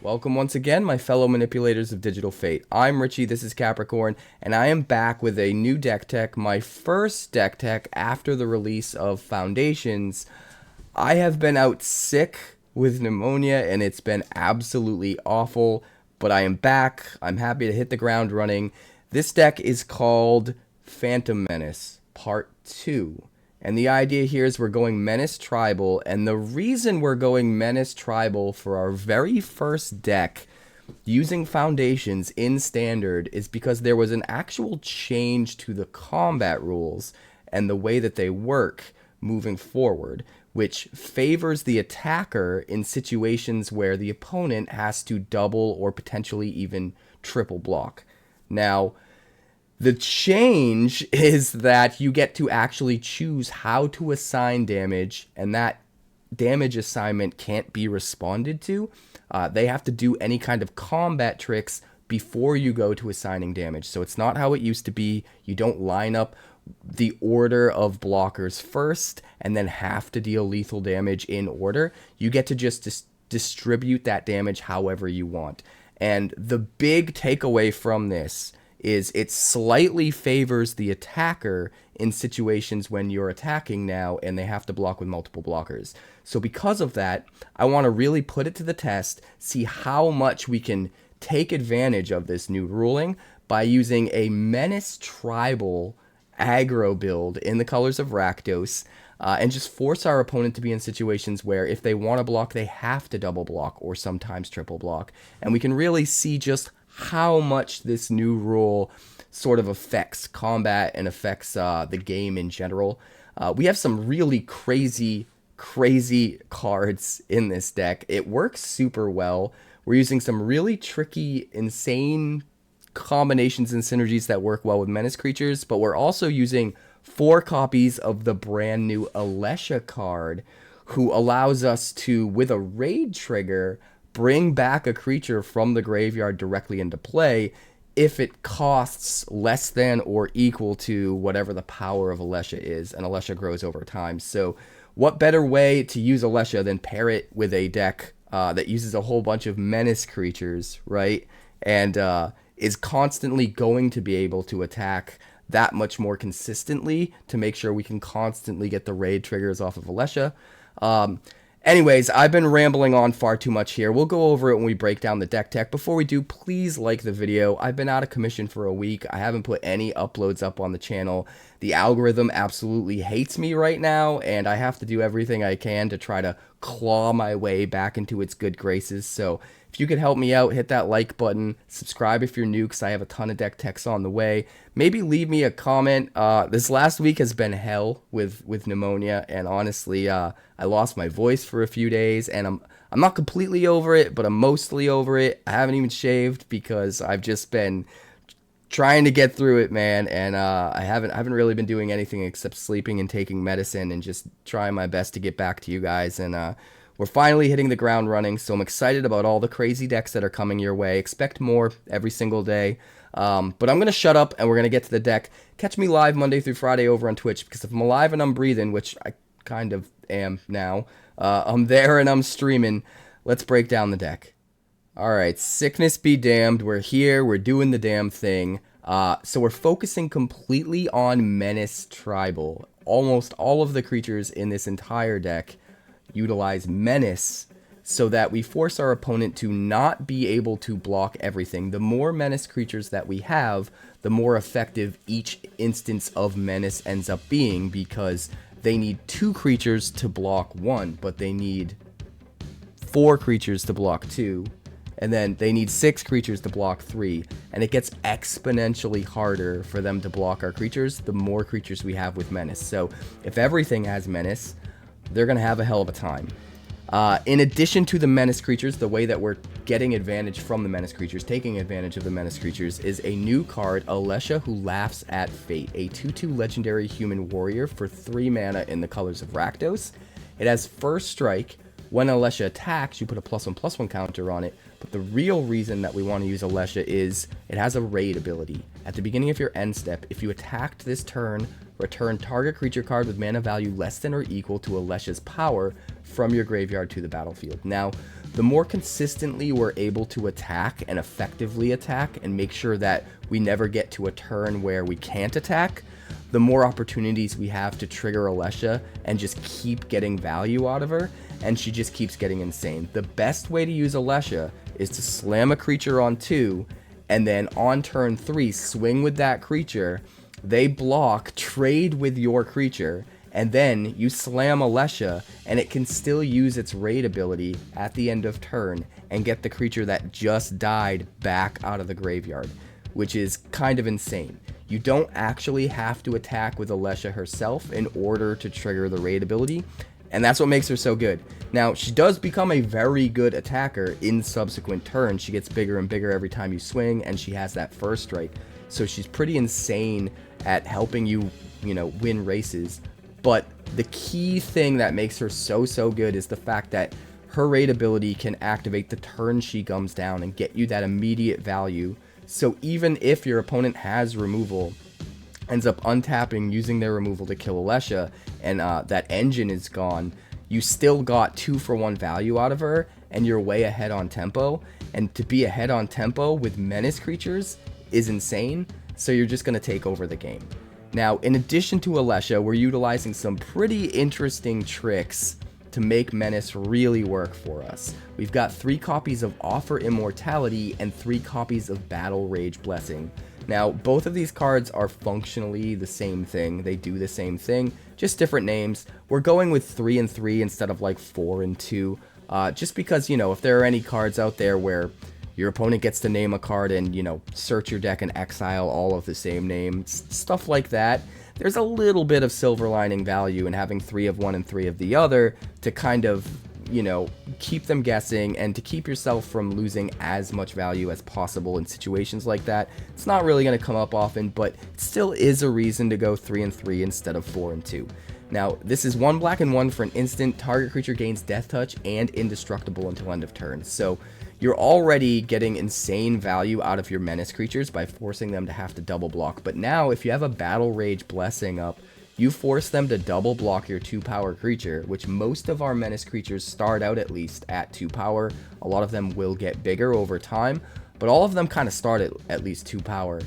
Welcome once again, my fellow manipulators of Digital Fate. I'm Richie, this is Capricorn, and I am back with a new deck tech, my first deck tech after the release of Foundations. I have been out sick with pneumonia, and it's been absolutely awful, but I am back. I'm happy to hit the ground running. This deck is called Phantom Menace, Part 2. And the idea here is we're going Menace Tribal, and the reason we're going Menace Tribal for our very first deck using Foundations in Standard is because there was an actual change to the combat rules and the way that they work moving forward, which favors the attacker in situations where the opponent has to double or potentially even triple block. Now, the change is that you get to actually choose how to assign damage, and that damage assignment can't be responded to. They have to do any kind of combat tricks before you go to assigning damage. So it's not how it used to be. You don't line up the order of blockers first and then have to deal lethal damage in order. You get to just distribute that damage however you want. And the big takeaway from this is it slightly favors the attacker in situations when you're attacking now and they have to block with multiple blockers. So because of that, I want to really put it to the test, see how much we can take advantage of this new ruling by using a Menace Tribal aggro build in the colors of Rakdos, and just force our opponent to be in situations where if they want to block, they have to double block or sometimes triple block. And we can really see just how much this new rule sort of affects combat and affects the game in general. We have some really crazy cards in this deck. It works super well. We're using some really tricky, insane combinations and synergies that work well with Menace creatures, but we're also using 4 copies of the brand new Alesha card, who allows us to, with a raid trigger, bring back a creature from the graveyard directly into play if it costs less than or equal to whatever the power of Alesha is, and Alesha grows over time. So what better way to use Alesha than pair it with a deck that uses a whole bunch of Menace creatures, right? And is constantly going to be able to attack that much more consistently to make sure we can constantly get the raid triggers off of Alesha. Anyways, I've been rambling on far too much here. We'll go over it when we break down the deck tech. Before we do, please like the video. I've been out of commission for a week. I haven't put any uploads up on the channel. The algorithm absolutely hates me right now, and I have to do everything I can to try to claw my way back into its good graces. So if you could help me out, hit that like button, subscribe if you're new because I have a ton of deck techs on the way. Maybe leave me a comment. This last week has been hell with pneumonia, and honestly, I lost my voice for a few days, and I'm not completely over it, but I'm mostly over it. I haven't even shaved because I've just been trying to get through it, man, and I haven't really been doing anything except sleeping and taking medicine and just trying my best to get back to you guys. And we're finally hitting the ground running, so I'm excited about all the crazy decks that are coming your way. Expect more every single day. But I'm going to shut up, and we're going to get to the deck. Catch me live Monday through Friday over on Twitch, because if I'm alive and I'm breathing, which I kind of am now, I'm there and I'm streaming. Let's break down the deck. Alright, sickness be damned. We're here. We're doing the damn thing. So we're focusing completely on Menace Tribal. Almost all of the creatures in this entire deck utilize Menace so that we force our opponent to not be able to block everything. The more Menace creatures that we have, the more effective each instance of Menace ends up being, because they need 2 creatures to block 1, but they need 4 creatures to block 2, and then they need 6 creatures to block 3, and it gets exponentially harder for them to block our creatures the more creatures we have with Menace. So if everything has Menace, they're going to have a hell of a time. In addition to the Menace creatures, the way that we're getting advantage from the Menace creatures, taking advantage of the Menace creatures, is a new card, Alesha, who laughs at fate. A 2/2 legendary human warrior for 3 mana in the colors of Rakdos. It has first strike. When Alesha attacks, you put a +1/+1 counter on it. But the real reason that we want to use Alesha is it has a raid ability. At the beginning of your end step, if you attacked this turn, return target creature card with mana value less than or equal to Alesha's power from your graveyard to the battlefield. Now, the more consistently we're able to attack and effectively attack and make sure that we never get to a turn where we can't attack, the more opportunities we have to trigger Alesha and just keep getting value out of her, and she just keeps getting insane. The best way to use Alesha is to slam a creature on 2, and then on turn 3, swing with that creature, they block, trade with your creature, and then you slam Alesha, and it can still use its raid ability at the end of turn and get the creature that just died back out of the graveyard, which is kind of insane. You don't actually have to attack with Alesha herself in order to trigger the raid ability, and that's what makes her so good. Now, she does become a very good attacker in subsequent turns. She gets bigger and bigger every time you swing, and she has that first strike. So she's pretty insane at helping you, win races. But the key thing that makes her so good is the fact that her raid ability can activate the turn she comes down and get you that immediate value. So even if your opponent has removal, ends up untapping, using their removal to kill Alesha, and that engine is gone, you still got 2-for-1 value out of her, and you're way ahead on tempo. And to be ahead on tempo with Menace creatures is insane, so you're just going to take over the game. Now, in addition to Alesha, we're utilizing some pretty interesting tricks to make Menace really work for us. We've got 3 copies of Offer Immortality and 3 copies of Battle Rage Blessing. Now, both of these cards are functionally the same thing. They do the same thing, just different names. We're going with 3 and 3 instead of like 4 and 2, just because, if there are any cards out there where your opponent gets to name a card and, search your deck and exile all of the same name, stuff like that, there's a little bit of silver lining value in having 3 of one and 3 of the other to kind of, keep them guessing and to keep yourself from losing as much value as possible in situations like that. It's not really going to come up often, but it still is a reason to go 3 and 3 instead of 4 and 2. Now, this is 1 black and 1 for an instant. Target creature gains Death Touch and Indestructible until end of turn. So you're already getting insane value out of your Menace creatures by forcing them to have to double block. But now, if you have a Battle Rage Blessing up, you force them to double block your 2-power creature, which most of our Menace creatures start out at least at 2 power. A lot of them will get bigger over time, but all of them kind of start at least 2 power.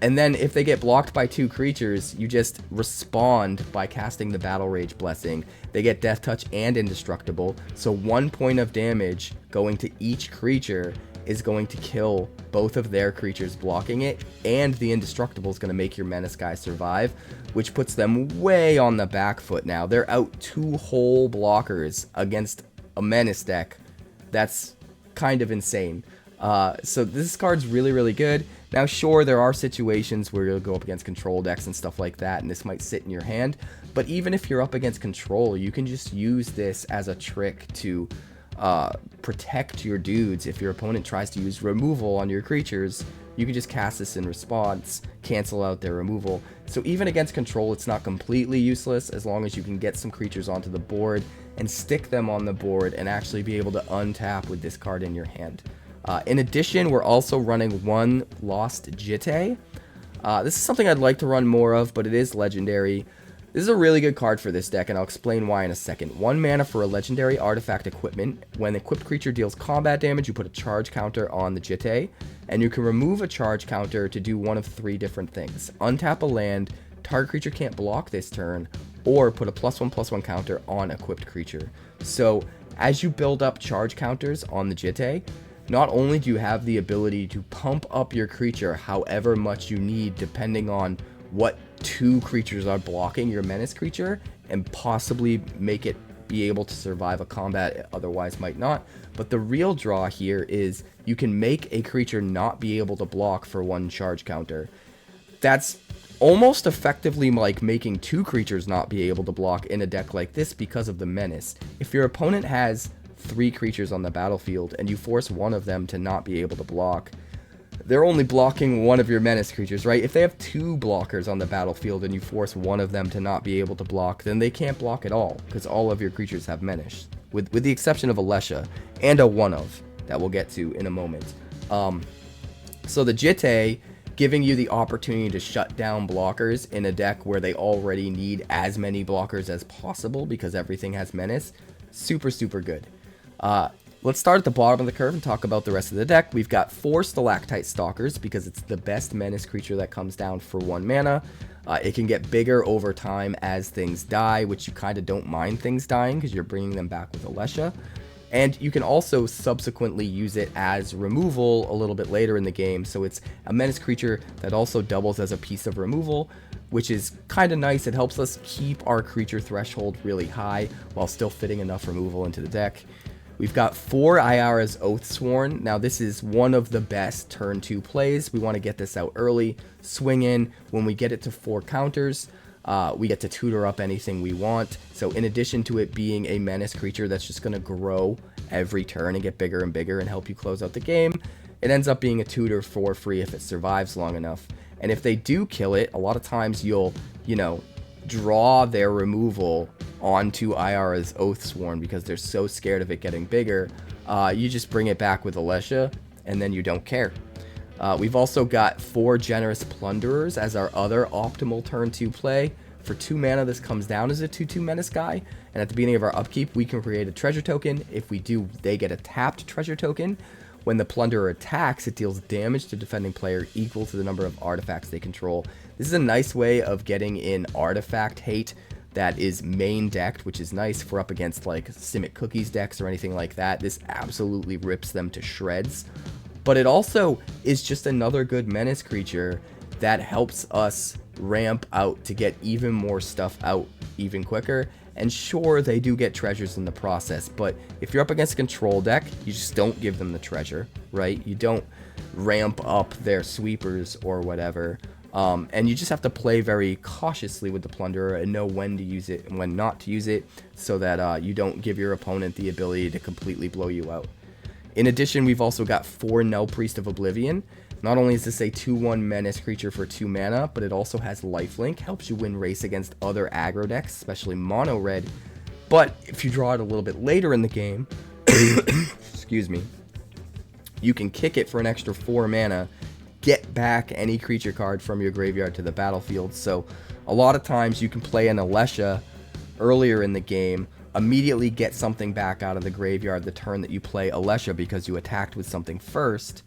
And then if they get blocked by 2 creatures, you just respond by casting the Battle Rage Blessing. They get Death Touch and Indestructible, so 1 point of damage going to each creature is going to kill both of their creatures blocking it, and the Indestructible is going to make your Menace guy survive, which puts them way on the back foot now. They're out 2 whole blockers against a Menace deck. That's kind of insane. So this card's really good. Now, sure, there are situations where you'll go up against control decks and stuff like that, and this might sit in your hand, but even if you're up against control, you can just use this as a trick to protect your dudes. If your opponent tries to use removal on your creatures, you can just cast this in response, cancel out their removal. So even against control, it's not completely useless as long as you can get some creatures onto the board and stick them on the board and actually be able to untap with this card in your hand. In addition, we're also running 1 Lost Jitte. This is something I'd like to run more of, but it is legendary. This is a really good card for this deck, and I'll explain why in a second. 1 mana for a legendary artifact equipment. When the equipped creature deals combat damage, you put a charge counter on the Jitte, and you can remove a charge counter to do one of 3 different things. Untap a land, target creature can't block this turn, or put a +1/+1 counter on equipped creature. So as you build up charge counters on the Jitte, not only do you have the ability to pump up your creature however much you need depending on what 2 creatures are blocking your Menace creature and possibly make it be able to survive a combat it otherwise might not, but the real draw here is you can make a creature not be able to block for 1 charge counter. That's almost effectively like making 2 creatures not be able to block in a deck like this because of the Menace. If your opponent has 3 creatures on the battlefield and you force one of them to not be able to block, they're only blocking one of your Menace creatures, right? If they have 2 blockers on the battlefield and you force one of them to not be able to block, then they can't block at all because all of your creatures have Menace, with the exception of Alesha and a 1-of that we'll get to in a moment. So the Jitte giving you the opportunity to shut down blockers in a deck where they already need as many blockers as possible because everything has Menace, super good. Let's start at the bottom of the curve and talk about the rest of the deck. We've got 4 Stalactite Stalkers because it's the best Menace creature that comes down for 1 mana. It can get bigger over time as things die, which you kind of don't mind things dying because you're bringing them back with Alesha. And you can also subsequently use it as removal a little bit later in the game. So it's a Menace creature that also doubles as a piece of removal, which is kind of nice. It helps us keep our creature threshold really high while still fitting enough removal into the deck. We've got 4 Ayara's Oathsworn. Now this is one of the best turn 2 plays. We want to get this out early, swing in. When we get it to 4 counters, we get to tutor up anything we want. So in addition to it being a Menace creature that's just going to grow every turn and get bigger and bigger and help you close out the game, it ends up being a tutor for free if it survives long enough. And if they do kill it, a lot of times you'll, draw their removal onto Ayara's Oathsworn because they're so scared of it getting bigger. You just bring it back with Alesha, and then you don't care. We've also got 4 Generous Plunderers as our other optimal turn 2 play. For 2 mana, this comes down as a 2/2 Menace guy, and at the beginning of our upkeep, we can create a treasure token. If we do, they get a tapped treasure token. When the Plunderer attacks, it deals damage to defending player equal to the number of artifacts they control. This is a nice way of getting in artifact hate that is main decked, which is nice for up against like 𝐒𝐿𝐴𝐷 decks or anything like that. This absolutely rips them to shreds. But it also is just another good Menace creature that helps us ramp out to get even more stuff out even quicker. And sure, they do get treasures in the process, but if you're up against a control deck, you just don't give them the treasure, right? You don't ramp up their sweepers or whatever. And you just have to play very cautiously with the Plunderer and know when to use it and when not to use it so that you don't give your opponent the ability to completely blow you out. In addition, we've also got 4 Nullpriest of Oblivion. Not only is this a 2/1 Menace creature for 2 mana, but it also has lifelink, helps you win race against other aggro decks, especially mono red. But if you draw it a little bit later in the game, excuse me, you can kick it for an extra 4 mana, get back any creature card from your graveyard to the battlefield. So a lot of times you can play an Alesha earlier in the game, immediately get something back out of the graveyard the turn that you play Alesha because you attacked with something first,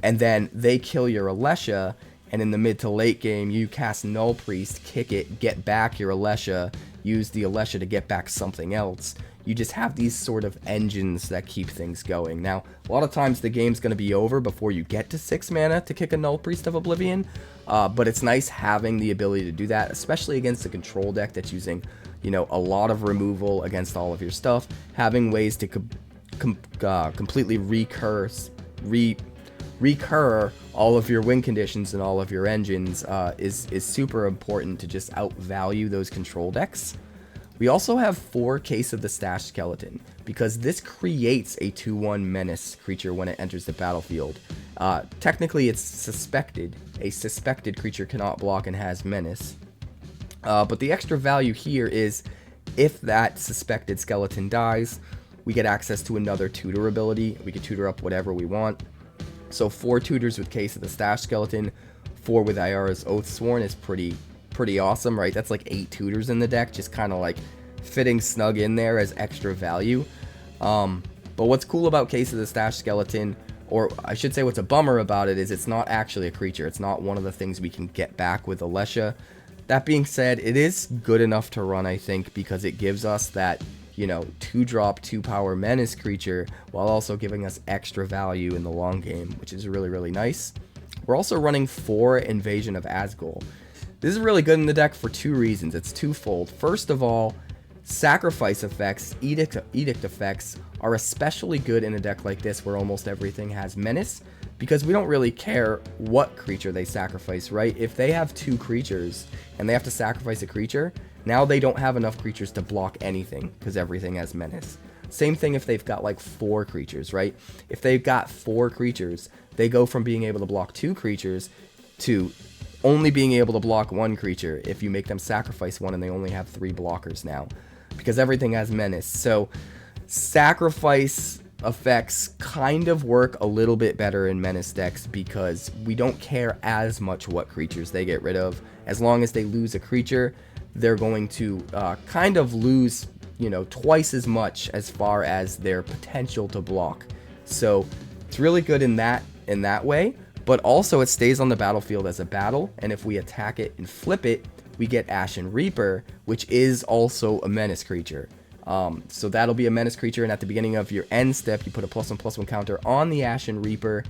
and then they kill your Alesha, and in the mid to late game, you cast Nullpriest, kick it, get back your Alesha, use the Alesha to get back something else. You just have these sort of engines that keep things going. Now, a lot of times the game's going to be over before you get to 6 mana to kick a Nullpriest of Oblivion, but it's nice having the ability to do that, especially against a control deck that's using, a lot of removal against all of your stuff. Having ways to completely recur all of your win conditions and all of your engines is super important to just outvalue those control decks. We also have 4 Case of the Stashed Skeleton, because this creates a 2/1 Menace creature when it enters the battlefield. Technically, it's suspected. A suspected creature cannot block and has Menace. But the extra value here is if that suspected skeleton dies, we get access to another tutor ability. We can tutor up whatever we want. So 4 tutors with Case of the Stashed Skeleton, 4 with Ayara's Oathsworn is pretty awesome, right? That's like 8 tutors in the deck, just kind of like fitting snug in there as extra value. But what's cool about Case of the Stashed Skeleton, or I should say what's a bummer about it, is it's not actually a creature. It's not one of the things we can get back with Alesha. That being said, it is good enough to run, I think, because it gives us that 2-drop, 2-power Menace creature while also giving us extra value in the long game, which is really, really nice. We're also running 4 Invasion of Azgol. This is really good in the deck for 2 reasons. It's twofold. First of all, sacrifice effects, edict effects are especially good in a deck like this where almost everything has Menace, because we don't really care what creature they sacrifice, right? If they have 2 creatures and they have to sacrifice a creature, now they don't have enough creatures to block anything because everything has Menace. Same thing if they've got like 4 creatures, right? If they've got 4 creatures, they go from being able to block 2 creatures to only being able to block 1 creature if you make them sacrifice 1, and they only have 3 blockers now because everything has Menace. So sacrifice effects kind of work a little bit better in Menace decks because we don't care as much what creatures they get rid of. As long as they lose a creature, they're going to kind of lose, you know, twice as much as far as their potential to block. So it's really good in that way, but also it stays on the battlefield as a battle, and if we attack it and flip it, we get Ashen Reaper, which is also a menace creature. So that'll be a menace creature, and at the beginning of your end step, you put a +1/+1 counter on the Ashen Reaper.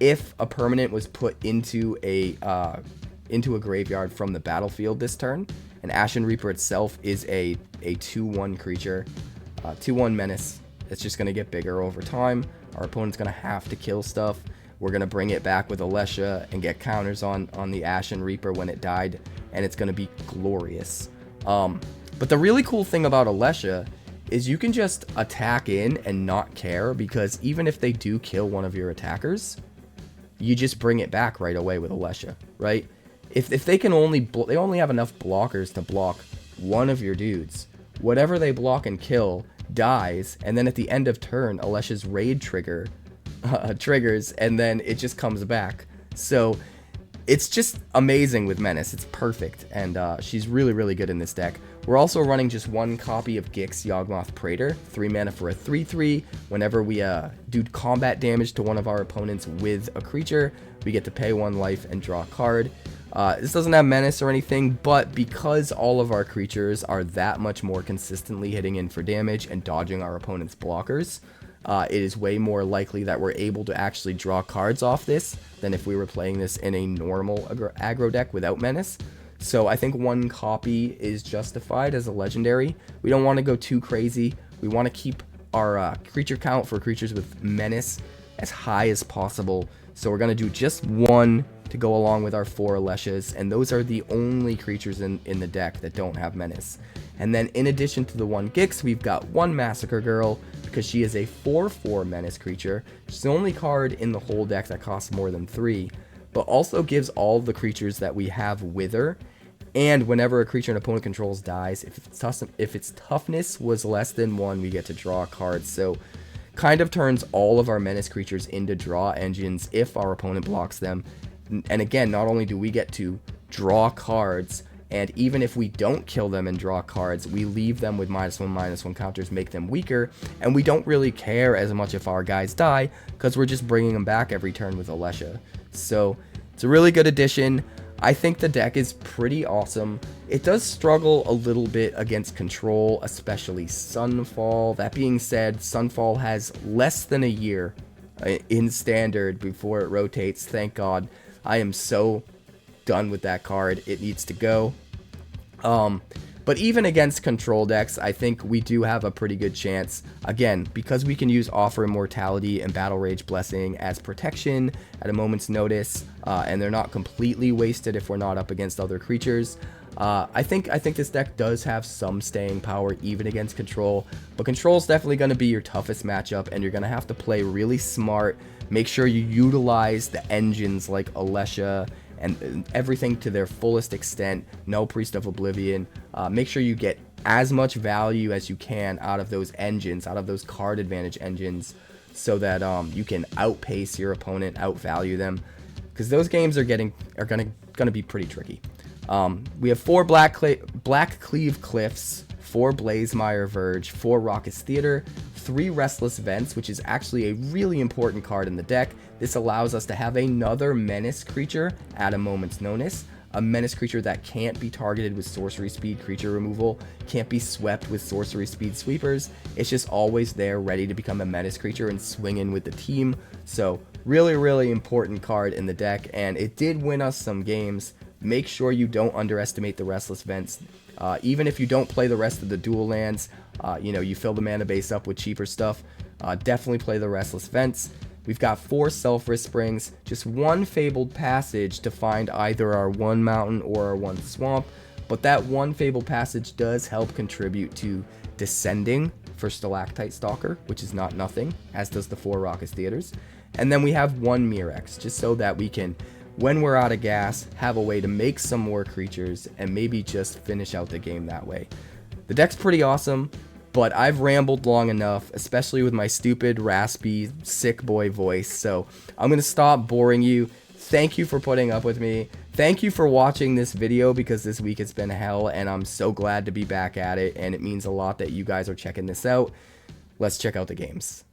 If a permanent was put into a graveyard from the battlefield this turn, and Ashen Reaper itself is a 2/1 creature, 2/1 menace. It's just going to get bigger over time. Our opponent's going to have to kill stuff. We're going to bring it back with Alesha and get counters on the Ashen Reaper when it died, and it's going to be glorious. But the really cool thing about Alesha is you can just attack in and not care, because even if they do kill one of your attackers, you just bring it back right away with Alesha, right? If they can they only have enough blockers to block one of your dudes, whatever they block and kill dies, and then at the end of turn, Alesha's raid trigger triggers, and then it just comes back. So it's just amazing with Menace. It's perfect, and she's really, really good in this deck. We're also running just one copy of 𝐀𝐫𝐞𝐧𝐚 Yawgmoth Praetor, 3 mana for a 3/3. Whenever we do combat damage to one of our opponents with a creature, we get to pay 1 life and draw a card. This doesn't have Menace or anything, but because all of our creatures are that much more consistently hitting in for damage and dodging our opponent's blockers, it is way more likely that we're able to actually draw cards off this than if we were playing this in a normal aggro deck without Menace. So I think 1 copy is justified as a legendary. We don't want to go too crazy. We want to keep our creature count for creatures with Menace as high as possible. So we're going to do just 1 to go along with our 4 Aleshas, and those are the only creatures in the deck that don't have Menace. And then in addition to the 1 𝐾𝐞𝐽, we've got 1 Massacre Girl, because she is a 4/4 Menace creature. She's the only card in the whole deck that costs more than 3, but also gives all the creatures that we have Wither. And whenever a creature an opponent controls dies, if its toughness was less than 1, we get to draw a card. So kind of turns all of our Menace creatures into draw engines if our opponent blocks them. And again, not only do we get to draw cards, and even if we don't kill them and draw cards, we leave them with -1/-1 counters, make them weaker, and we don't really care as much if our guys die, because we're just bringing them back every turn with Alesha. So it's a really good addition. I think the deck is pretty awesome. It does struggle a little bit against control, especially Sunfall. That being said, Sunfall has less than a year in standard before it rotates. Thank God. I am so done with that card. It needs to go. But even against control decks, I think we do have a pretty good chance. Again, because we can use Offer Immortality and Battle Rage Blessing as protection at a moment's notice, and they're not completely wasted if we're not up against other creatures. I think this deck does have some staying power even against control, but control is definitely going to be your toughest matchup, and you're going to have to play really smart. Make sure you utilize the engines like Alesha and everything to their fullest extent. Nullpriest of Oblivion. Make sure you get as much value as you can out of those engines, out of those card advantage engines, so that you can outpace your opponent, outvalue them, because those games are gonna be pretty tricky. We have 4 Blackcleave Cliffs, 4 Blazemire Verge, 4 Raucous Theater, 3 Restless Vents, which is actually a really important card in the deck. This allows us to have another Menace creature at a moment's notice. A Menace creature that can't be targeted with sorcery speed creature removal, can't be swept with sorcery speed sweepers. It's just always there ready to become a Menace creature and swing in with the team. So really, really important card in the deck, and it did win us some games. Make sure you don't underestimate the Restless Vents. Even if you don't play the rest of the dual lands, you fill the mana base up with cheaper stuff, definitely play the Restless Vents. We've got 4 Sulfurous Springs, just 1 Fabled Passage to find either our 1 mountain or our 1 swamp, but that 1 Fabled Passage does help contribute to descending for Stalactite Stalker, which is not nothing, as does the 4 Raucous Theaters. And then we have 1 Mirrex, just so that we can, when we're out of gas, have a way to make some more creatures and maybe just finish out the game that way. The deck's pretty awesome, but I've rambled long enough, especially with my stupid, raspy, sick boy voice, so I'm going to stop boring you. Thank you for putting up with me. Thank you for watching this video, because this week it's been hell, and I'm so glad to be back at it, and it means a lot that you guys are checking this out. Let's check out the games.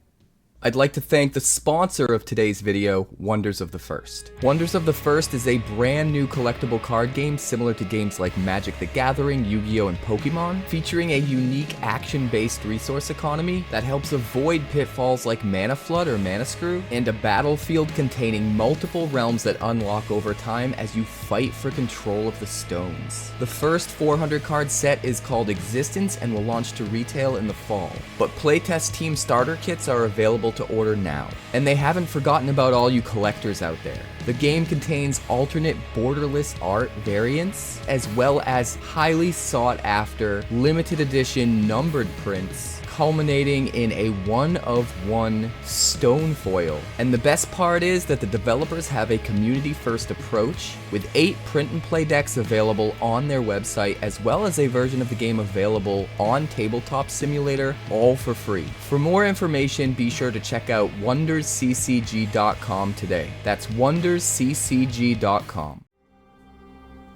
I'd like to thank the sponsor of today's video, Wonders of the First. Wonders of the First is a brand new collectible card game similar to games like Magic the Gathering, Yu-Gi-Oh! And Pokemon, featuring a unique action-based resource economy that helps avoid pitfalls like mana flood or mana screw, and a battlefield containing multiple realms that unlock over time as you fight for control of the stones. The first 400 card set is called Existence and will launch to retail in the fall, but playtest team starter kits are available to order now. And they haven't forgotten about all you collectors out there. The game contains alternate borderless art variants, as well as highly sought after limited edition numbered prints, culminating in a one-of-one stone foil. And the best part is that the developers have a community-first approach, with 8 print-and-play decks available on their website, as well as a version of the game available on Tabletop Simulator, all for free. For more information, be sure to check out wondersccg.com today. That's wondersccg.com.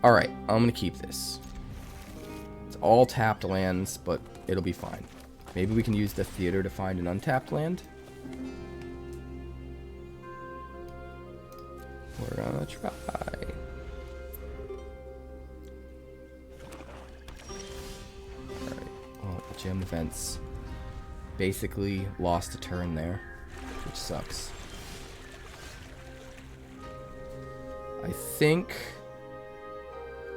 Alright, I'm gonna keep this. It's all tapped lands, but it'll be fine. Maybe we can use the theater to find an untapped land. We're gonna try. Alright, well, Gem Vents basically lost a turn there, which sucks. I think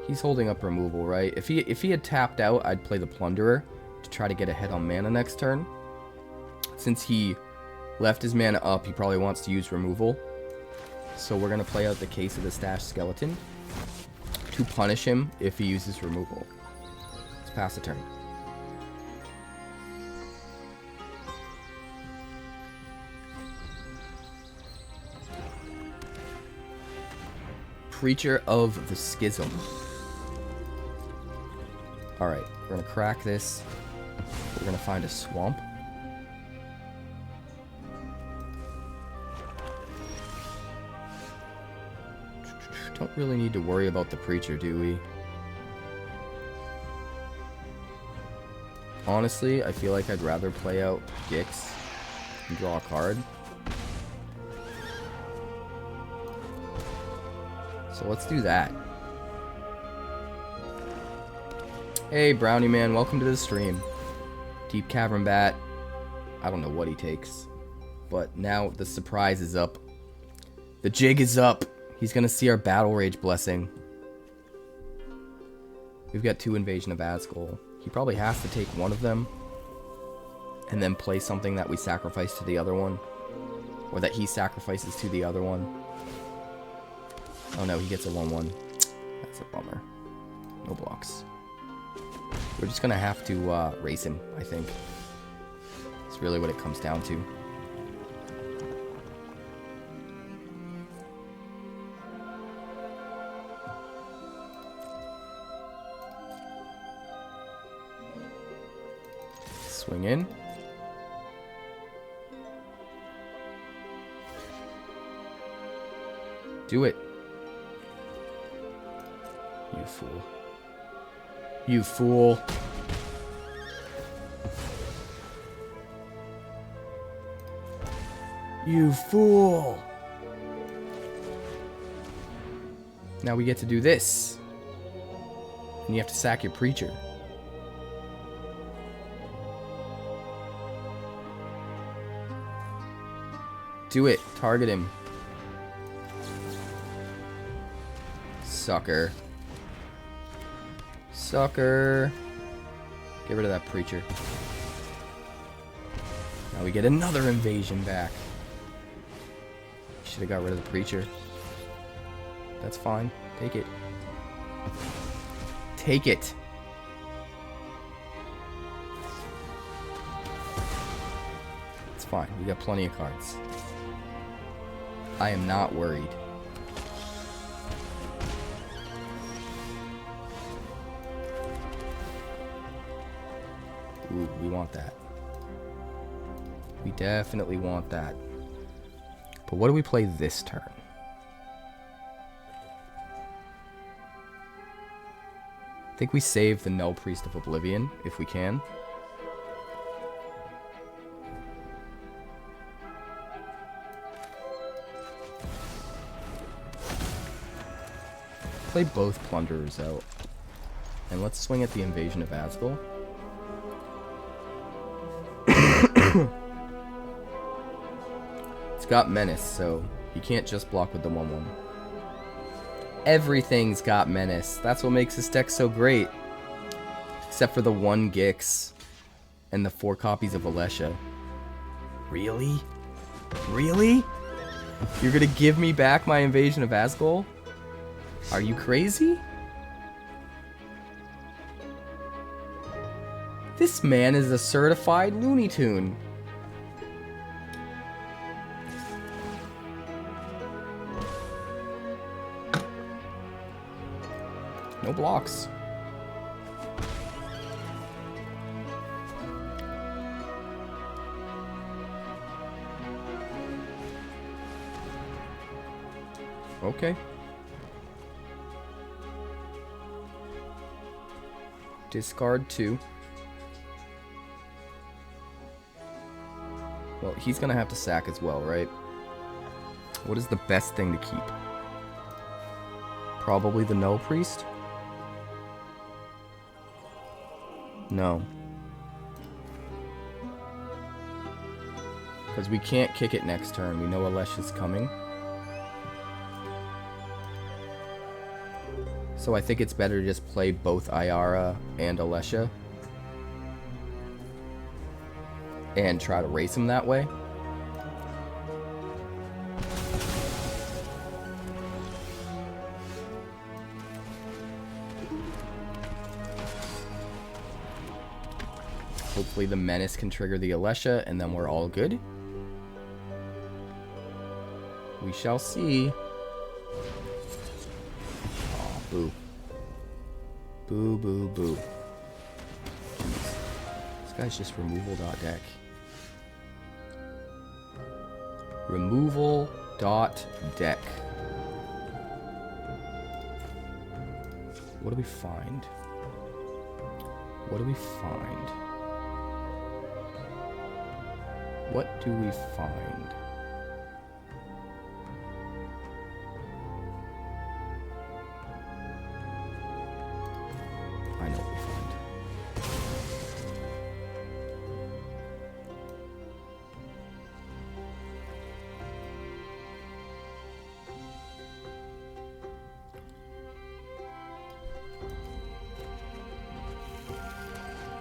he's holding up removal, right? If he had tapped out, I'd play the Plunderer to try to get ahead on mana next turn. Since he left his mana up, he probably wants to use removal. So we're going to play out the Case of the Stashed Skeleton to punish him if he uses removal. Let's pass the turn. Preacher of the Schism. Alright, we're going to crack this. We're going to find a swamp. Don't really need to worry about the Preacher, do we? Honestly, I feel like I'd rather play out Gix and draw a card. So let's do that. Hey, Brownie Man, welcome to the stream. Deep Cavern Bat. I don't know what he takes. But now the surprise is up. The jig is up. He's going to see our Battle Rage Blessing. We've got 2 Invasion of Azgol. He probably has to take one of them. And then play something that we sacrifice to the other one. Or that he sacrifices to the other one. Oh no, he gets a 1/1. That's a bummer. No blocks. We're just going to have to race him, I think. It's really what it comes down to. Swing in. Do it. You fool. You fool. You fool. Now we get to do this. And you have to sack your Preacher. Do it. Target him. Sucker. Sucker. Get rid of that Preacher. Now we get another invasion back. Should have got rid of the Preacher. That's fine. Take it. Take it. It's fine. We got plenty of cards. I am not worried. Ooh, we want that. We definitely want that. But what do we play this turn? think we save the Nullpriest of Oblivion, if we can. Play both Plunderers out. And let's swing at the Invasion of Azgol. It's got Menace, so he can't just block with the 1/1. Everything's got Menace. That's what makes this deck so great. Except for the 1 Gix and the 4 copies of Alesha. Really? Really? You're gonna give me back my Invasion of Azgol? Are you crazy? This man is a certified Looney Tune. No blocks. Okay. Discard 2. Well, he's gonna have to sack as well, right? What is the best thing to keep? Probably the Nullpriest? No. Because we can't kick it next turn. We know Alesha's coming. So I think it's better to just play both Ayara and Alesha. And try to race him that way. Hopefully the Menace can trigger the Alesha and then we're all good. We shall see. Oh, boo. Boo, boo, boo. Jeez. This guy's just removal.deck. Removal.deck. What do we find? What do we find? What do we find? I know what we find.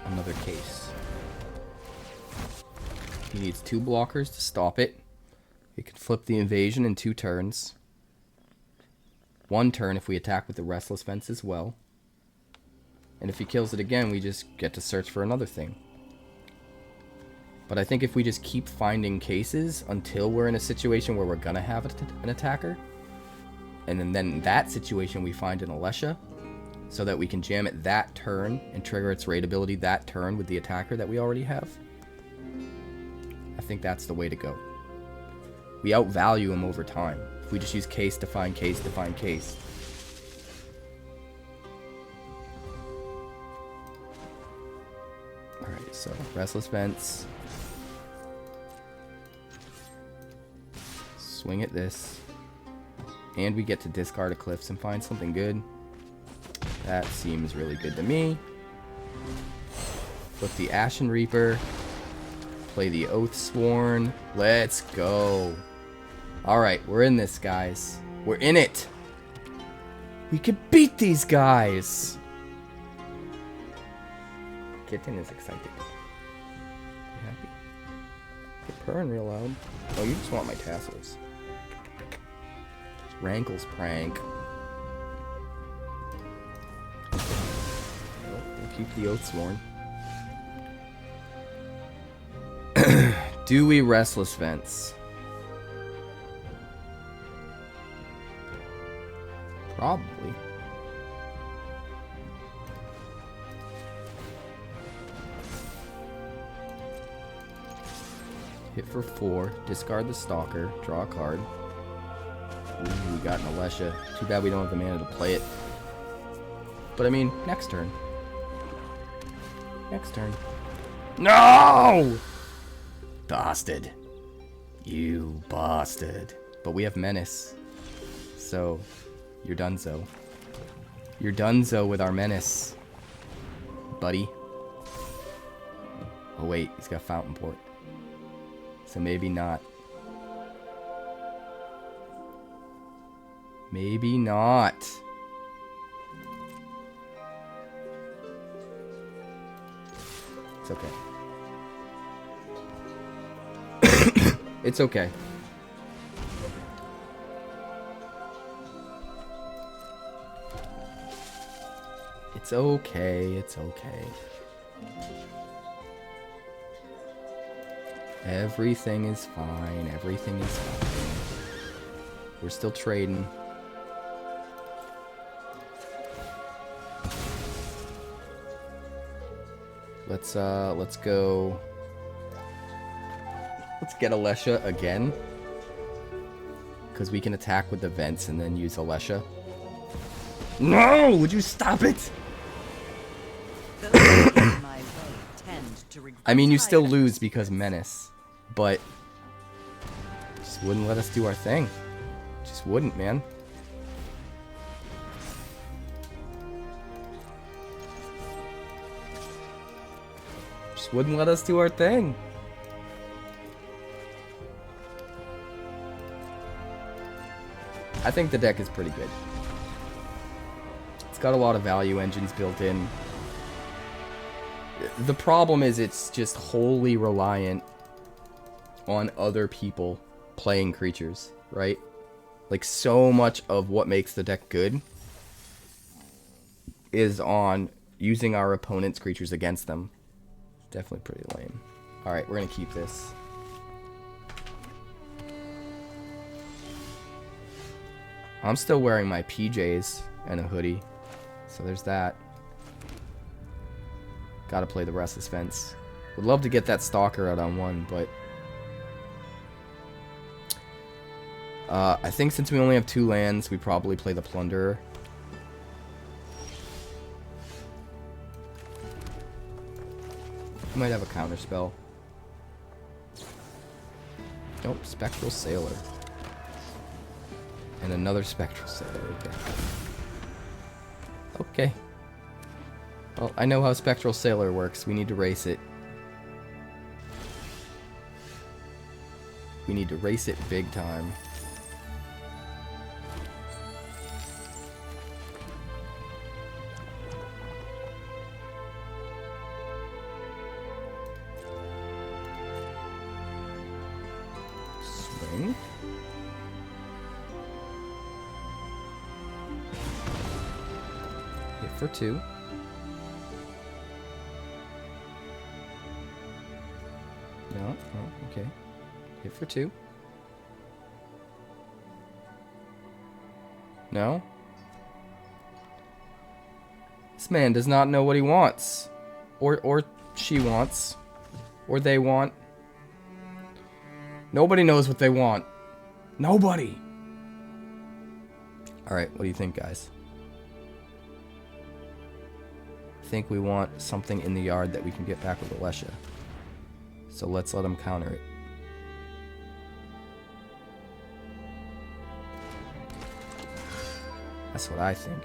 Another case. He needs 2 blockers to stop it. He can flip the invasion in 2 turns. 1 turn if we attack with the Restless Vents as well. And if he kills it again, we just get to search for another thing. But I think if we just keep finding cases until we're in a situation where we're gonna have an attacker, and then in that situation we find an Alesha, so that we can jam it that turn and trigger its raid ability that turn with the attacker that we already have. I think that's the way to go. We outvalue him over time. If we just use case to find case to find case. Alright, so Restless Vents. Swing at this. And we get to discard a Cliffs and find something good. That seems really good to me. Flip the Ashen Reaper. Play the Oathsworn. Let's go. Alright, we're in this, guys. We're in it. We can beat these guys. Kitten is excited. You happy? You're purring real loud. Oh, you just want my tassels. Rankle's prank. We'll keep the Oathsworn. Do we Restless Vents? Probably. Hit for 4. Discard the Stalker. Draw a card. Ooh, we got an Alesha. Too bad we don't have the mana to play it. But I mean, next turn. Next turn. No! Bastard. You bastard. But we have Menace. So, you're donezo. You're donezo with our Menace. Buddy. Oh wait, he's got Fountain Port. So maybe not. Maybe not. It's okay. It's okay. It's okay. It's okay. Everything is fine. Everything is fine. We're still trading. Let's go. Let's get Alesha again. Because we can attack with the vents and then use Alesha. No! Would you stop it? I mean, you still lose because Menace. But just wouldn't let us do our thing. Just wouldn't, man. Just wouldn't let us do our thing. I think the deck is pretty good. It's got a lot of value engines built in. The problem is it's just wholly reliant on other people playing creatures, right? Like, so much of what makes the deck good is on using our opponent's creatures against them. Definitely pretty lame. Alright, we're gonna keep this. I'm still wearing my PJs and a hoodie, so there's that. Gotta play the Restless Vents. Would love to get that Stalker out on one, but I think since we only have 2 lands, we probably play the Plunderer. We might have a counter spell. Nope, Spectral Sailor. And another Spectral Sailor, okay. Okay. Well, I know how Spectral Sailor works. We need to race it. We need to race it big time. Swing. Hit for 2. No, oh, okay. Hit for 2. No? This man does not know what he wants. Or she wants. Or they want. Nobody knows what they want. Nobody! Alright, what do you think, guys? I think we want something in the yard that we can get back with Alesha. So let's let him counter it. That's what I think.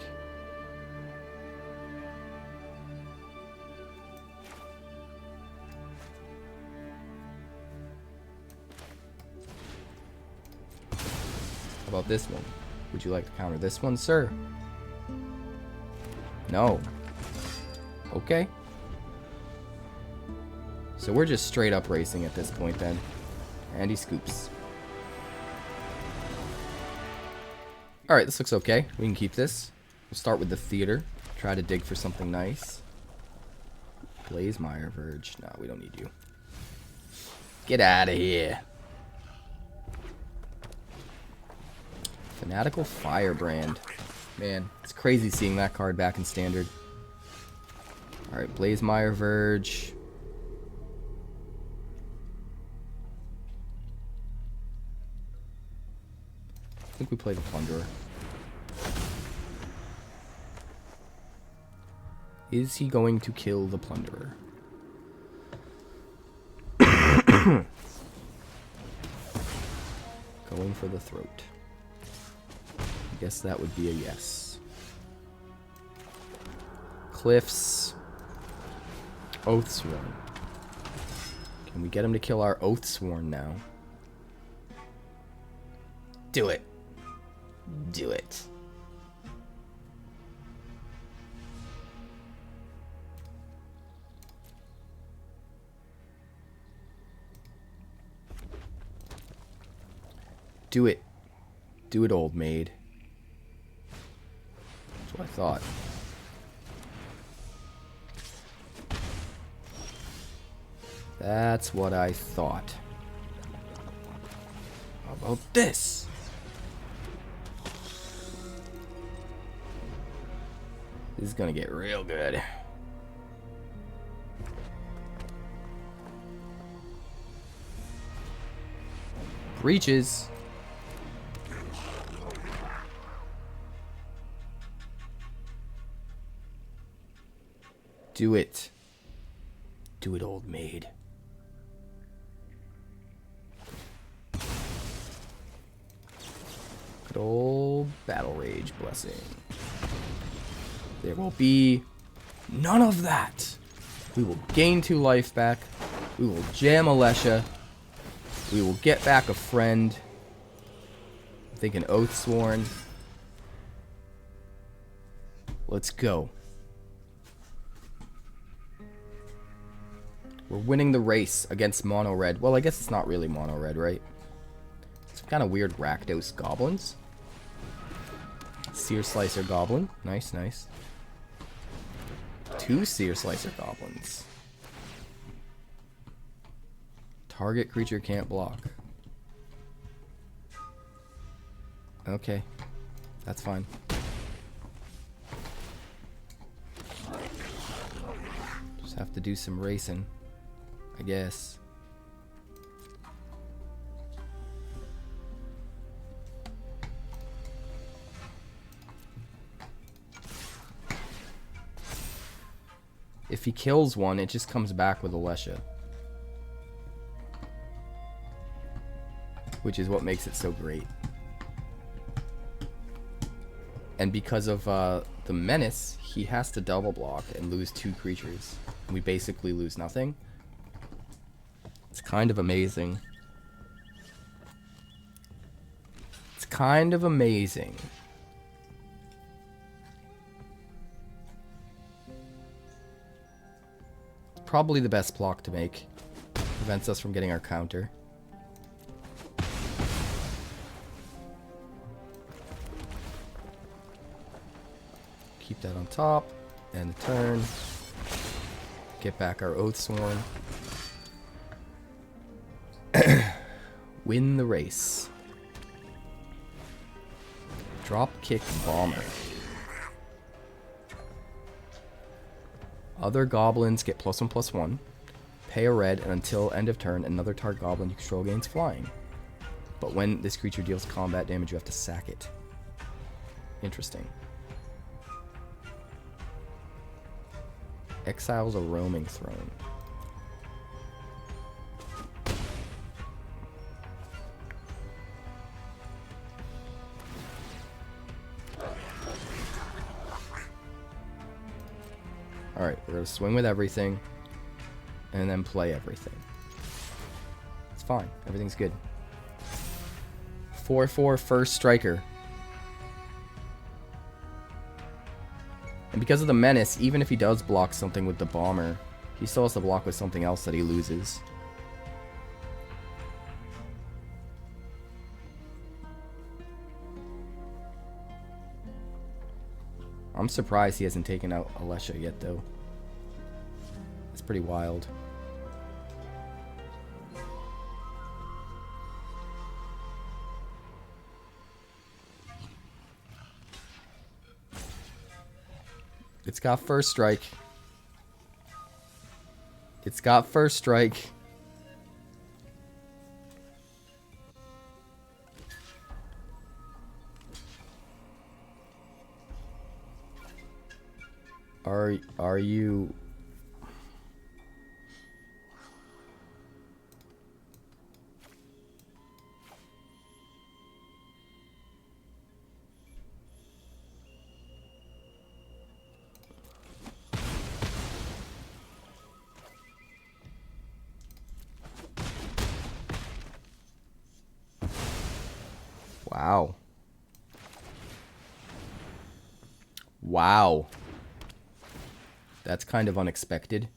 How about this one? Would you like to counter this one, sir? No. Okay. So we're just straight up racing at this point then. And he scoops. Alright, this looks okay. We can keep this. We'll start with the theater. Try to dig for something nice. Blazemire Verge. No, we don't need you. Get out of here. Fanatical Firebrand. Man, it's crazy seeing that card back in Standard. Alright, Blazemire Verge. I think we play the Plunderer. Is he going to kill the Plunderer? Going for the throat. I guess that would be a yes. Cliffs. Oathsworn. Can we get him to kill our Oathsworn now? Do it. Do it. Do it. Do it, old maid. That's what I thought. That's what I thought. How about this? This is gonna get real good. Breaches. Do it. Do it, old maid. Good old Battle Rage blessing. There will be none of that. We will gain 2 life back. We will jam Alesha. We will get back a friend. I'm thinking Oathsworn. Let's go. We're winning the race against Mono Red. Well, I guess it's not really Mono Red, right? It's kind of weird Rakdos goblins. Seer Slicer goblin. Nice, nice. 2 Seer Slicer goblins. Target creature can't block. Okay. That's fine. Just have to do some racing, I guess. If he kills one, it just comes back with Alesha. Which is what makes it so great. And because of the Menace, he has to double block and lose 2 creatures. And we basically lose nothing. It's kind of amazing. It's kind of amazing. Probably the best block to make. Prevents us from getting our counter. Keep that on top. End the turn. Get back our Oathsworn. Win the race. Drop kick bomber. Other goblins get +1/+1. Pay a red, and until end of turn, another target goblin you control gains flying. But when this creature deals combat damage, you have to sack it. Interesting. Exiles a roaming throne. Alright, we're going to swing with everything, and then play everything. It's fine. Everything's good. 4/4 first striker. And because of the Menace, even if he does block something with the Bomber, he still has to block with something else that he loses. I'm surprised he hasn't taken out Alesha yet, though. It's pretty wild. It's got first strike. It's got first strike. Are you... Wow. Wow. That's kind of unexpected.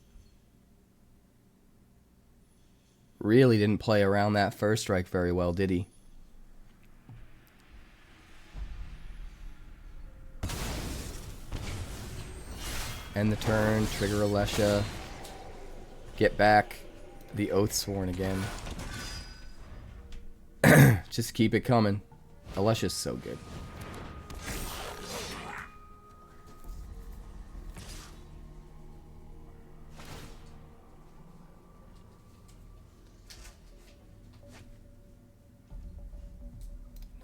Really didn't play around that first strike very well, did he? End the turn, trigger Alesha. Get back the Oathsworn again. Just keep it coming. Alesha's so good.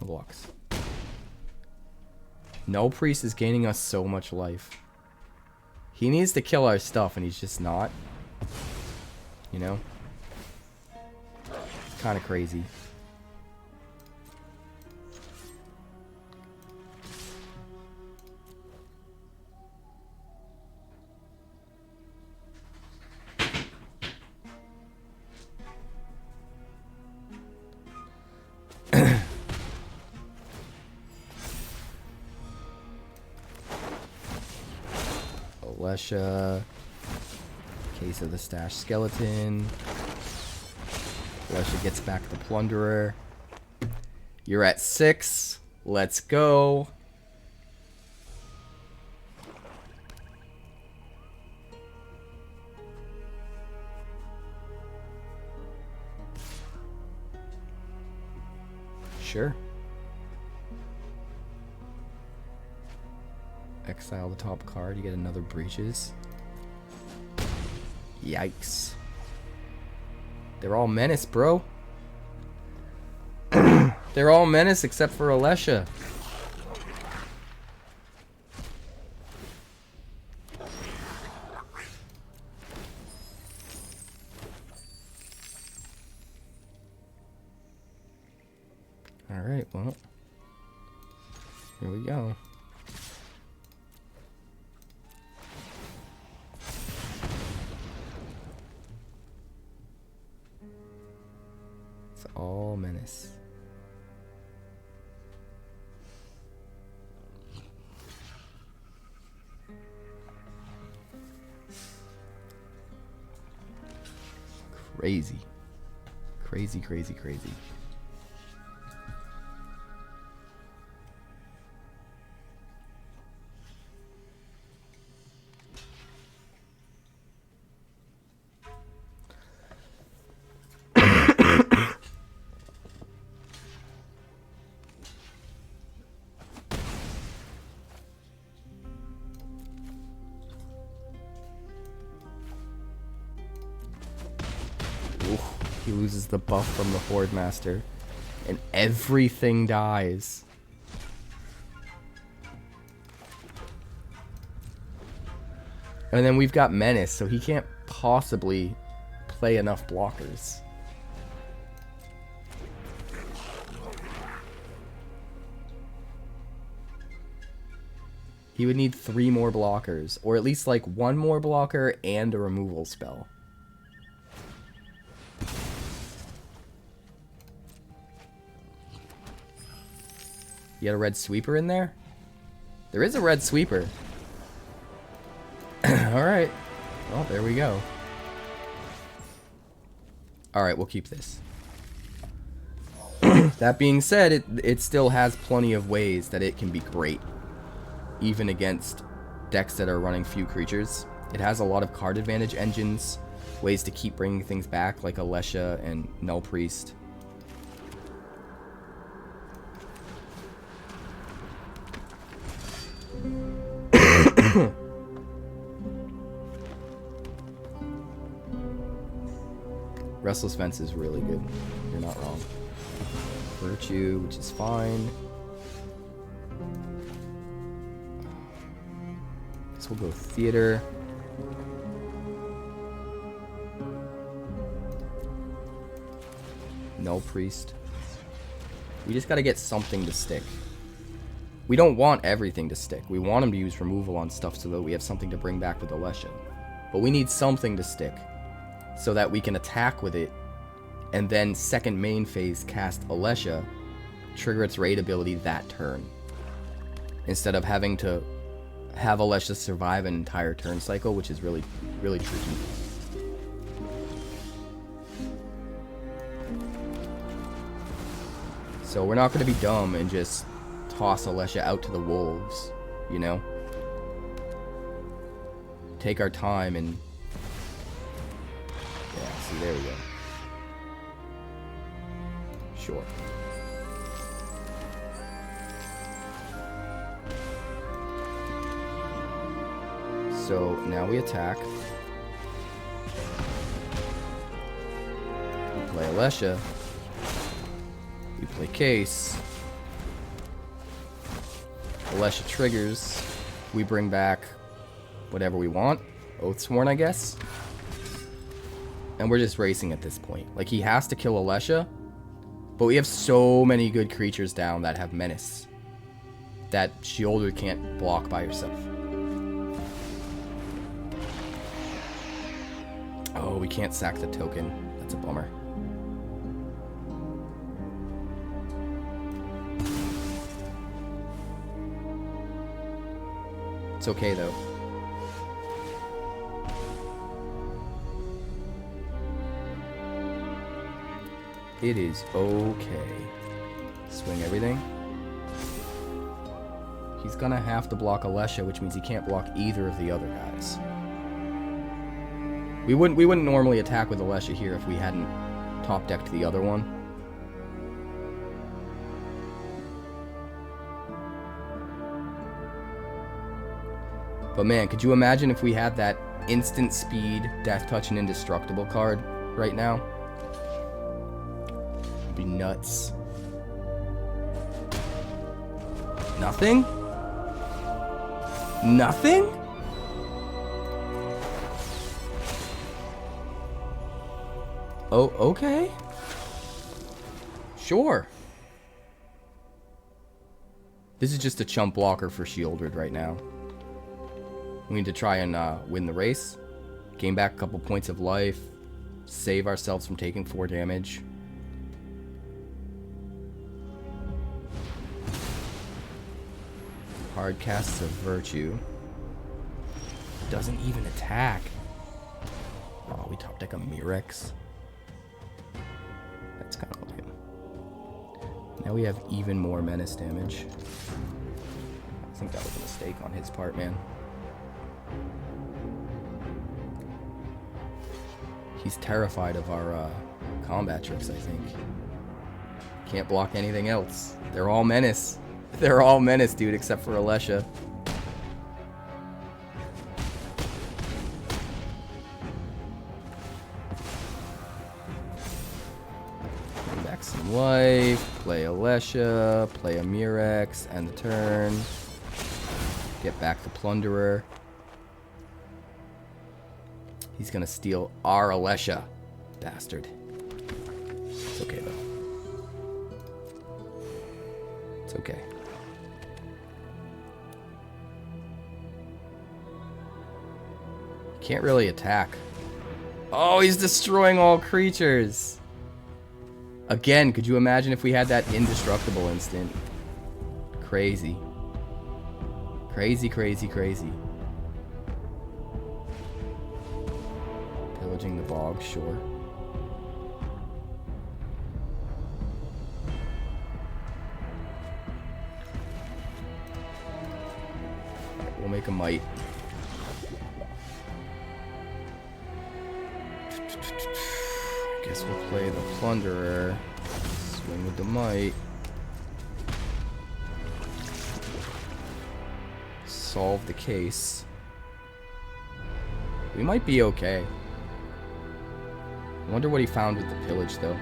No blocks. Nullpriest is gaining us so much life. He needs to kill our stuff and he's just not. You know? It's kind of crazy. Alesha, Case of the Stashed Skeleton. Alesha gets back the Plunderer. You're at 6. Let's go. Sure. Exile the top card, you get another Breaches. Yikes. They're all Menace, bro. They're all Menace except for Alesha. Alright, well. Here we go. All Menace. Crazy. Crazy, crazy, crazy. He loses the buff from the Horde Master. And everything dies. And then we've got Menace, so he can't possibly play enough blockers. He would need 3 more blockers. Or at least like 1 more blocker and a removal spell. You got a red sweeper in there? There is a red sweeper. Alright. Well, there we go. Alright, we'll keep this. That being said, it still has plenty of ways that it can be great. Even against decks that are running few creatures. It has a lot of card advantage engines. Ways to keep bringing things back, like Alesha and Nullpriest. Restless Vents is really good. You're not wrong. Virtue, which is fine. This We'll go Theater. Nullpriest. We just gotta get something to stick. We don't want everything to stick. We want him to use removal on stuff so that we have something to bring back with Alesha. But we need something to stick so that we can attack with it and then second main phase cast Alesha, trigger its raid ability that turn. Instead of having to have Alesha survive an entire turn cycle, which is really, really tricky. So we're not going to be dumb and just toss Alesha out to the wolves, you know? Take our time and... yeah, see, there we go. Sure. So now we attack. We play Alesha. We play Case. Alesha triggers. We bring back whatever we want. Oathsworn, I guess. And we're just racing at this point. Like, he has to kill Alesha. But we have so many good creatures down that have Menace. That Sheoldred can't block by herself. Oh, we can't sack the token. That's a bummer. It's okay, though. It is okay. Swing everything. He's gonna have to block Alesha, which means he can't block either of the other guys. We wouldn't normally attack with Alesha here if we hadn't top decked the other one. But man, could you imagine if we had that instant speed, death touch, and indestructible card right now? It'd be nuts. Nothing? Nothing? Oh, okay. Sure. This is just a chump blocker for Sheoldred right now. We need to try and win the race. Gain back a couple points of life. Save ourselves from taking 4 damage. Hard casts of Virtue. Doesn't even attack. Oh, we top deck a Mirex. That's kind of lame. Now we have even more Menace damage. I think that was a mistake on his part, man. He's terrified of our combat tricks, I think. Can't block anything else. They're all Menace. They're all Menace, dude, except for Alesha. Bring back some life. Play Alesha. Play a Mirex. End the turn. Get back the Plunderer. He's gonna steal our Alesha. Bastard. It's okay, though. It's okay. Can't really attack. Oh, he's destroying all creatures. Again, could you imagine if we had that indestructible instant? Crazy. Crazy, crazy, crazy. Pillaging the bog, sure. Alright, we'll make a might. Guess we'll play the Plunderer. Swing with the might. Solve the case. We might be okay. I wonder what he found with the pillage, though.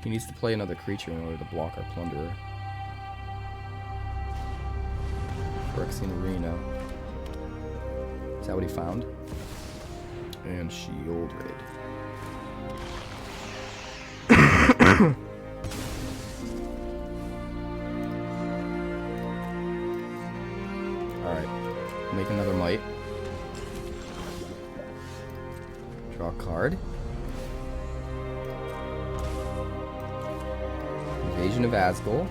He needs to play another creature in order to block our Plunderer. Phyrexian Arena. Is that what he found? And Sheoldred. Alright. Make another might. Draw a card. Invasion of Azgol.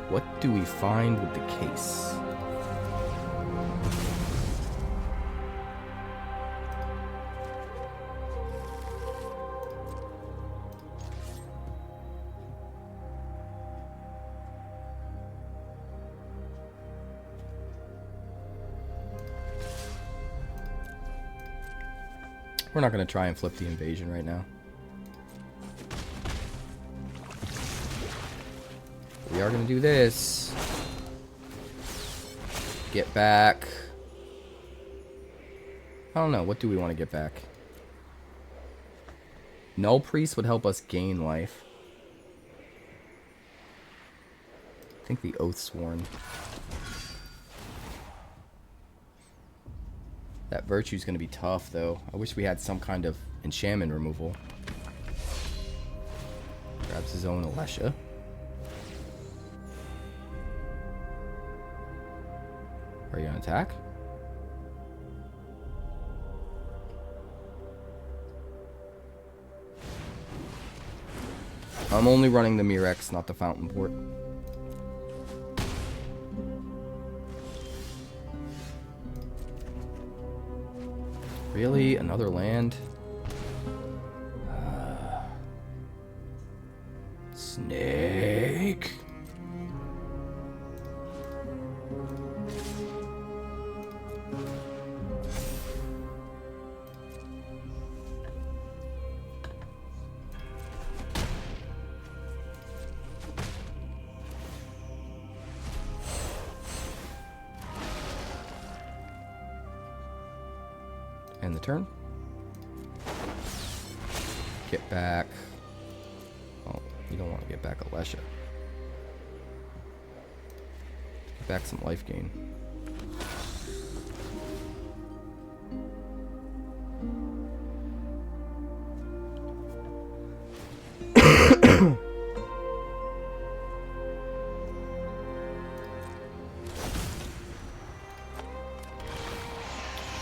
What do we find with the case? We're not going to try and flip the invasion right now. We are going to do this. Get back. I don't know. What do we want to get back? Nullpriest would help us gain life. I think the Oathsworn. That Virtue's going to be tough, though. I wish we had some kind of enchantment removal. Grabs his own Alesha. Are you going to attack? I'm only running the Mirrex, not the Fountain Port. Really? Another land? Snake? End the turn. Get back. Oh, you don't want to get back Alesha. Get back some life gain.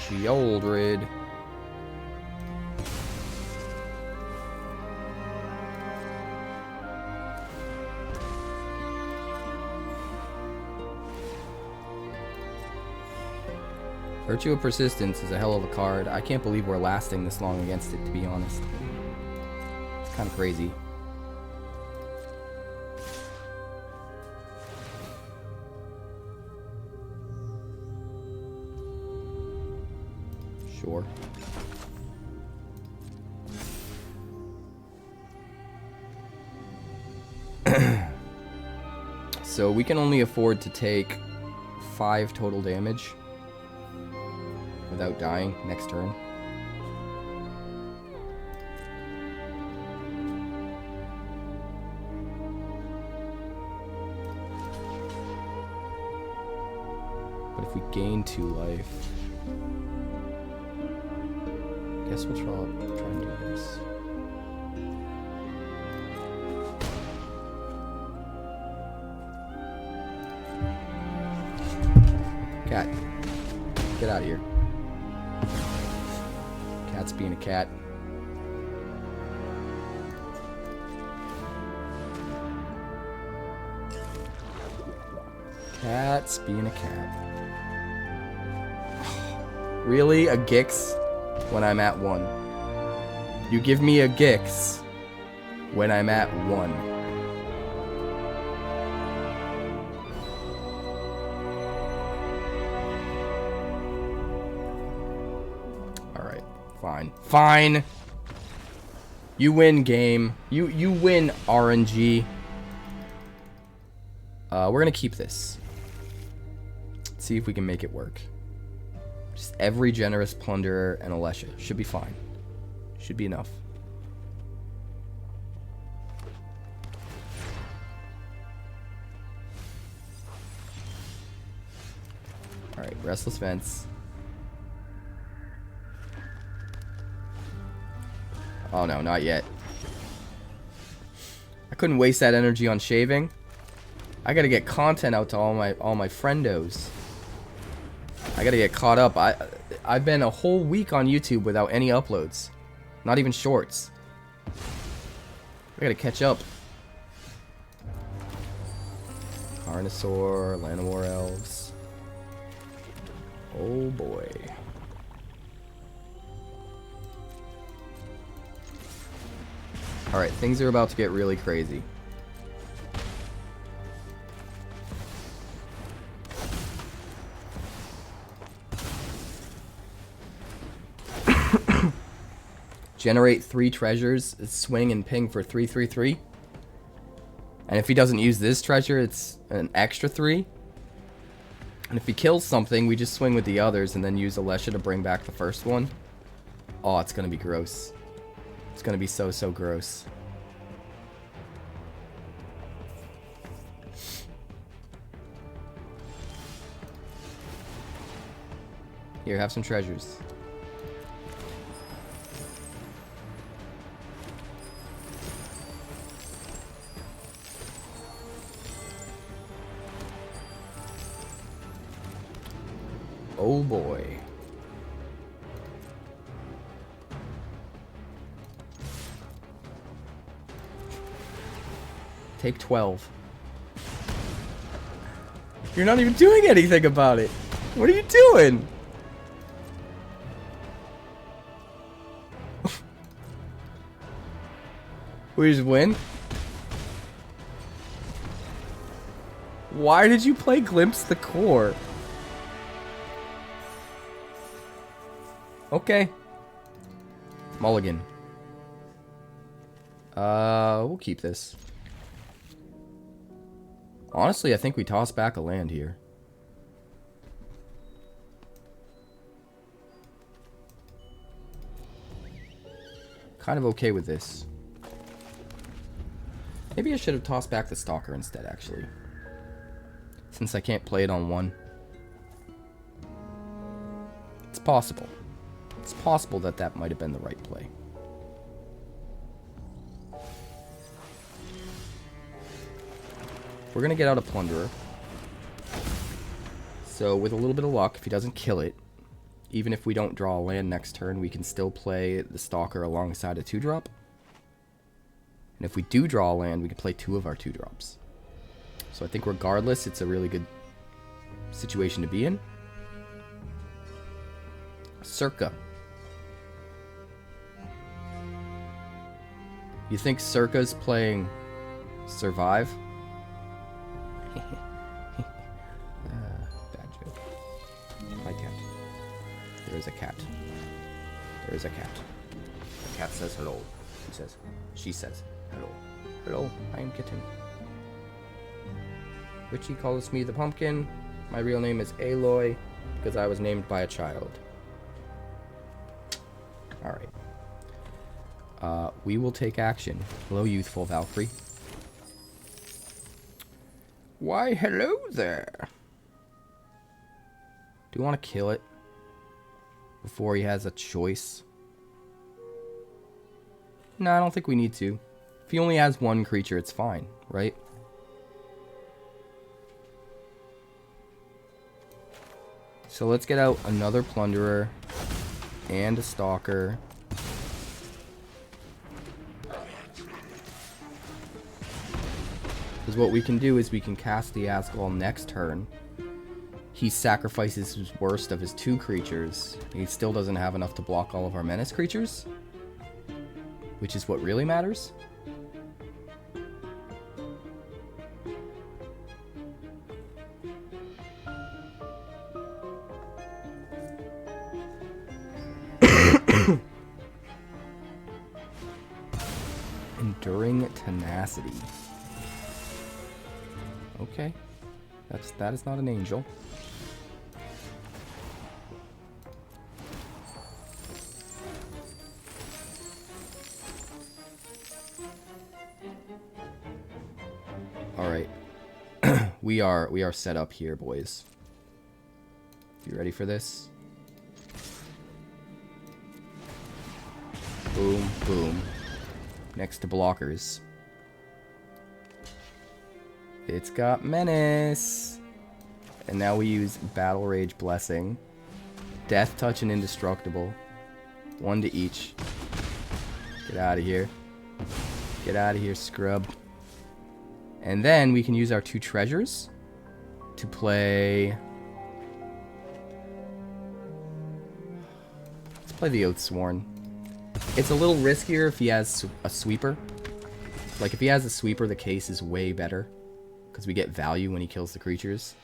Sheoldred. Virtue of Persistence is a hell of a card. I can't believe we're lasting this long against it, to be honest. It's kind of crazy. Sure. So we can only afford to take 5 total damage without dying next turn. But if we gain 2 life, I guess we'll try and do this. Cat, get out of here. Cat's being a cat. Cat's being a cat. Really? A Gix when I'm at 1. You give me a Gix when I'm at 1. Alright. Fine. Fine. You win, game. You win, RNG. We're gonna keep this. See if we can make it work. Just every Generous Plunderer and Alesha. Should be fine. Should be enough. Alright, Restless Vents. Oh no, not yet. I couldn't waste that energy on shaving. I gotta get content out to all my friendos. I gotta get caught up. I've been a whole week on YouTube without any uploads. Not even shorts. I gotta catch up. Carnosaur, Llanowar Elves. Oh boy. Alright, things are about to get really crazy. Generate 3 treasures, swing and ping for 3/3/3. And if he doesn't use this treasure, it's an extra 3. And if he kills something, we just swing with the others and then use Alesha to bring back the first one. Oh, it's gonna be gross. It's gonna be so, so gross. Here, have some treasures. Oh boy. Take 12. You're not even doing anything about it. What are you doing? We just win? Why did you play Glimpse the Core? Okay. Mulligan. We'll keep this. Honestly, I think we toss back a land here. Kind of okay with this. Maybe I should have tossed back the Stalker instead, actually. Since I can't play it on one. It's possible. It's possible that that might have been the right play. We're going to get out a Plunderer. So with a little bit of luck, if he doesn't kill it, even if we don't draw a land next turn, we can still play the Stalker alongside a 2-drop. And if we do draw a land, we can play 2 of our 2-drops. So I think regardless, it's a really good situation to be in. Circa. You think Circa's playing Survive? Bad joke. Hi, cat. There is a cat. There is a cat. The cat says hello. She says hello. Hello, I am kitten. Richie calls me the pumpkin. My real name is Aloy because I was named by a child. Alright. We will take action. Hello, youthful Valkyrie. Why, hello there. Do you want to kill it before he has a choice? No, I don't think we need to. If he only has one creature, it's fine, right? So let's get out another Plunderer and a Stalker. Because what we can do is we can cast the Azgol next turn. He sacrifices his worst of his 2 creatures. He still doesn't have enough to block all of our Menace creatures. Which is what really matters. Enduring Tenacity. Okay. That is not an angel. we are set up here, boys. You ready for this? Boom, boom. Next to blockers. It's got Menace. And now we use Battle Rage Blessing. Death Touch and Indestructible. 1 to each. Get out of here. Get out of here, scrub. And then we can use our 2 treasures to play... Let's play the Oathsworn. It's a little riskier if he has a sweeper. Like, if he has a sweeper, the case is way better. Because we get value when he kills the creatures.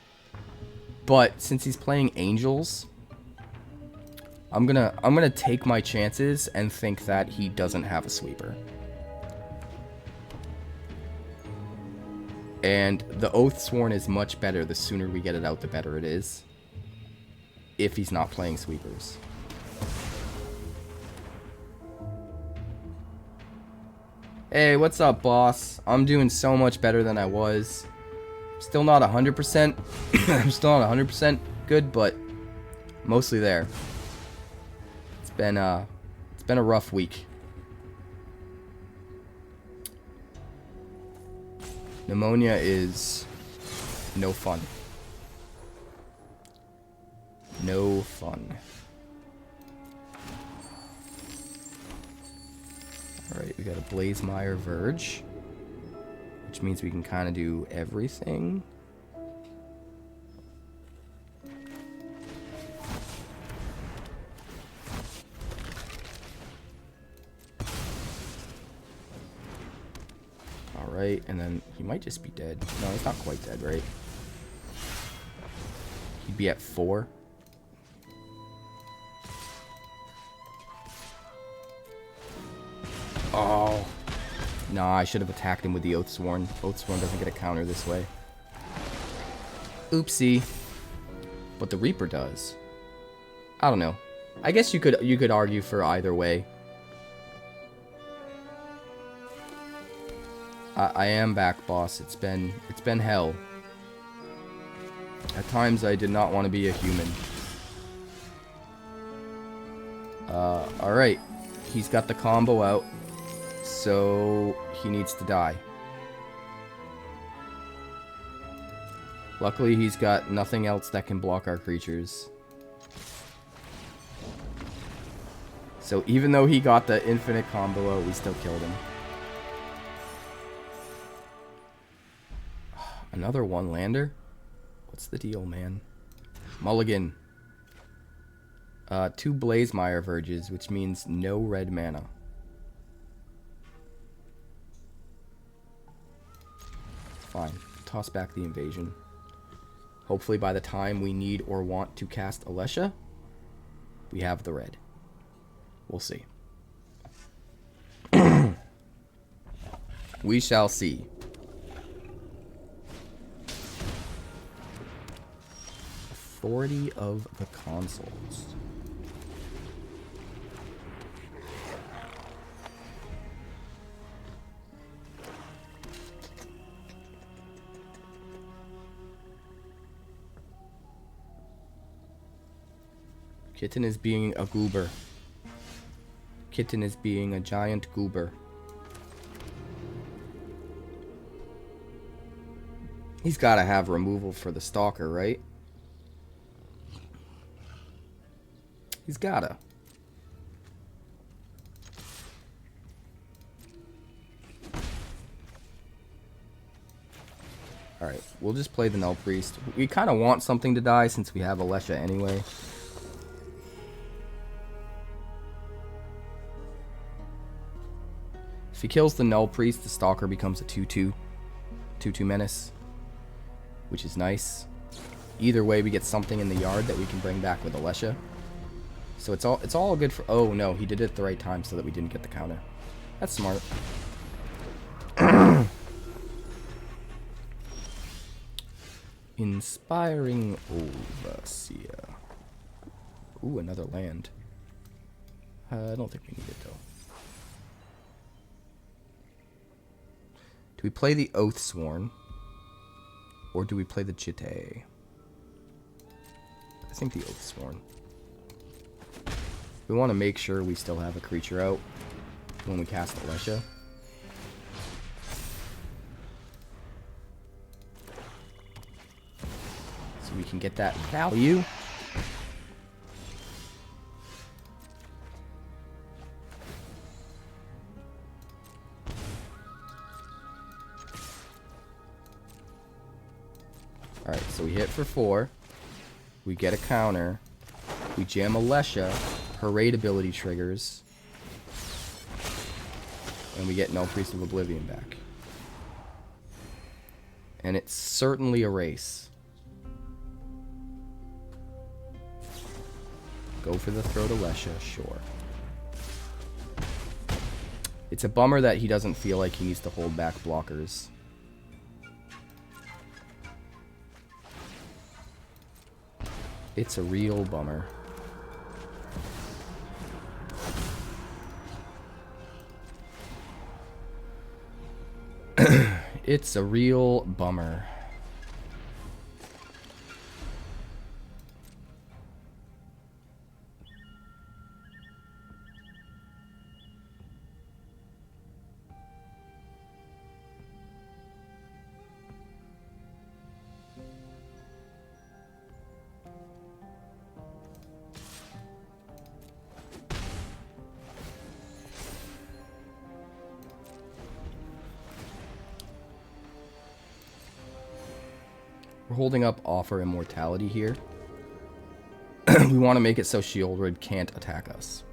But, since he's playing angels... I'm gonna take my chances and think that he doesn't have a sweeper. And the Oathsworn is much better. The sooner we get it out, the better it is. If he's not playing sweepers. Hey, what's up, boss? I'm doing so much better than I was. Still not 100%. I'm still not 100% good, but mostly there. It's been a rough week. Pneumonia is no fun. No fun. Alright, we got a Blazemire Verge, which means we can kind of do everything. Alright, and then he might just be dead. No, he's not quite dead, right? He'd be at 4. Oh. Nah, I should have attacked him with the Oathsworn. Oathsworn doesn't get a counter this way. Oopsie. But the Reaper does. I don't know. I guess you could argue for either way. I am back, boss. It's been hell. At times I did not want to be a human. Alright. He's got the combo out. So, he needs to die. Luckily, he's got nothing else that can block our creatures. So, even though he got the infinite combo out, we still killed him. Another one-lander? What's the deal, man? Mulligan. 2 Blazemire Verges, which means no red mana. Fine. Toss back the invasion. Hopefully by the time we need or want to cast Alesha, we have the red. We'll see. We shall see. Authority of the Consuls. Kitten is being a goober. Kitten is being a giant goober. He's got to have removal for the Stalker, right? He's gotta. Alright, we'll just play the Nullpriest. We kind of want something to die since we have Alesha anyway. If he kills the Nullpriest, the Stalker becomes a 2/2. 2/2 Menace. Which is nice. Either way, we get something in the yard that we can bring back with Alesha. So it's all good for... Oh, no, he did it at the right time so that we didn't get the counter. That's smart. Inspiring Overseer. Ooh, another land. I don't think we need it, though. Do we play the Oathsworn? Or do we play the Jitte? I think the Oathsworn. We want to make sure we still have a creature out when we cast Alesha. So we can get that value. Alright, so we hit for 4. We get a counter. We jam Alesha. Her raid ability triggers. And we get Nullpriest of Oblivion back. And it's certainly a race. Go for the throat Alesha, sure. It's a bummer that he doesn't feel like he needs to hold back blockers. It's a real bummer. It's a real bummer. We're holding up Offer Immortality here. We want to make it so 𝐒𝐿𝐴𝑑 can't attack us.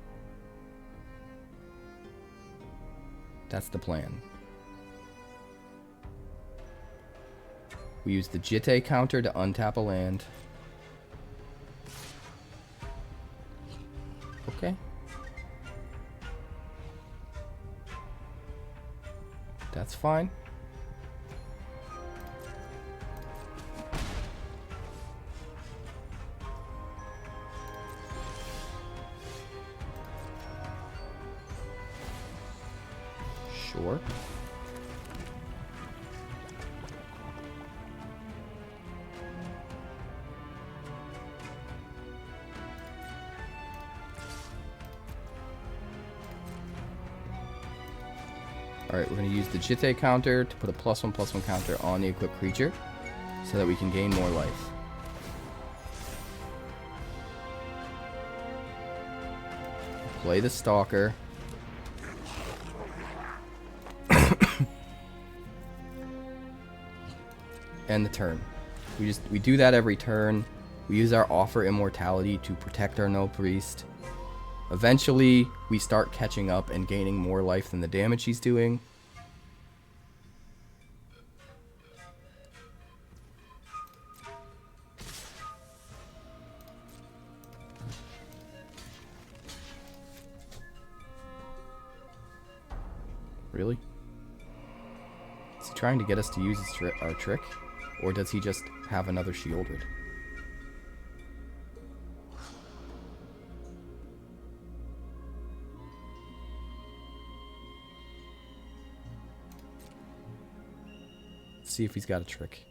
That's the plan. We use the Jitte counter to untap a land. Okay. That's fine. Sure. Alright, we're going to use the Jitte counter to put a +1/+1 counter on the equipped creature so that we can gain more life. Play the Stalker. End the turn. We do that every turn. We use our Offer Immortality to protect our Nullpriest. Eventually, we start catching up and gaining more life than the damage he's doing. Really? Is he trying to get us to use our trick? Or does he just have another 𝐒𝐿𝐴𝑑? Let's see if he's got a trick.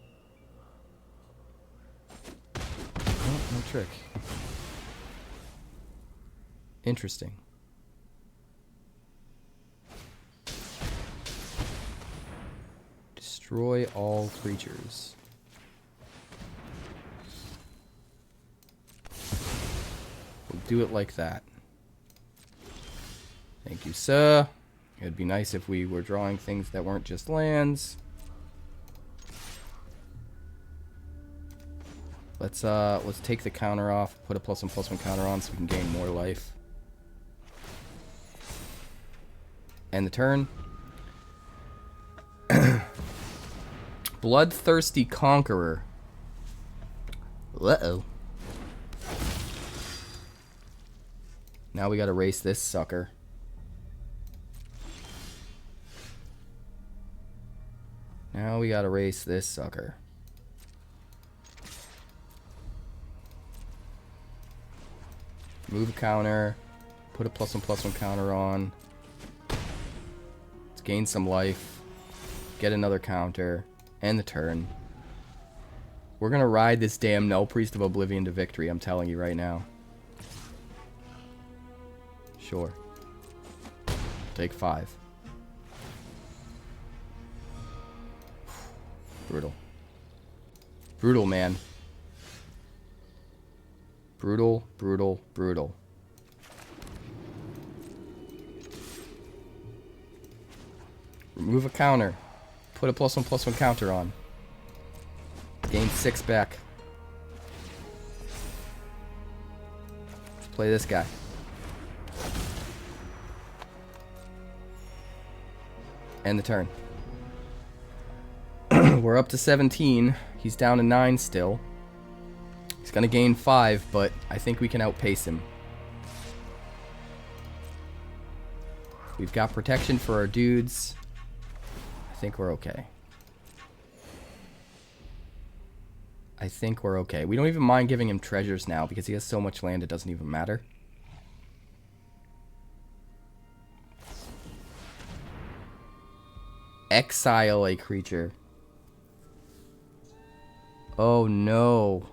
Oh, no trick. Interesting. Destroy all creatures. We'll do it like that. Thank you, sir. It'd be nice if we were drawing things that weren't just lands. Let's take the counter off, put a +1/+1 counter on so we can gain more life. End the turn. Bloodthirsty Conqueror. Uh-oh. Now we gotta race this sucker. Now we gotta race this sucker. Move a counter. Put a +1/+1 counter on. Let's gain some life. Get another counter. End the turn. We're gonna ride this damn Nullpriest of Oblivion to victory, I'm telling you right now. Sure. Take 5. Brutal. Brutal, man. Brutal, brutal, brutal. Remove a counter. Put a +1/+1 counter on. Gain 6 back. Let's play this guy. End the turn. We're up to 17. He's down to 9 still. He's going to gain 5, but I think we can outpace him. We've got protection for our dudes. I think we're okay. I think we're okay. We don't even mind giving him treasures now because he has so much land it doesn't even matter. Exile a creature. Oh no.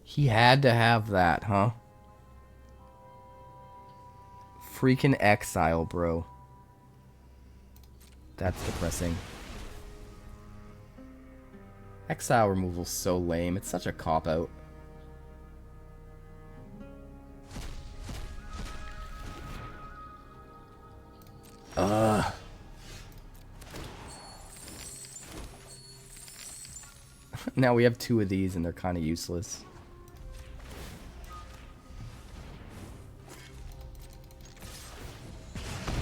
He had to have that, huh? Freaking exile, bro. That's depressing. Exile removal's so lame. It's such a cop-out. Ugh. Now we have 2 of these and they're kind of useless.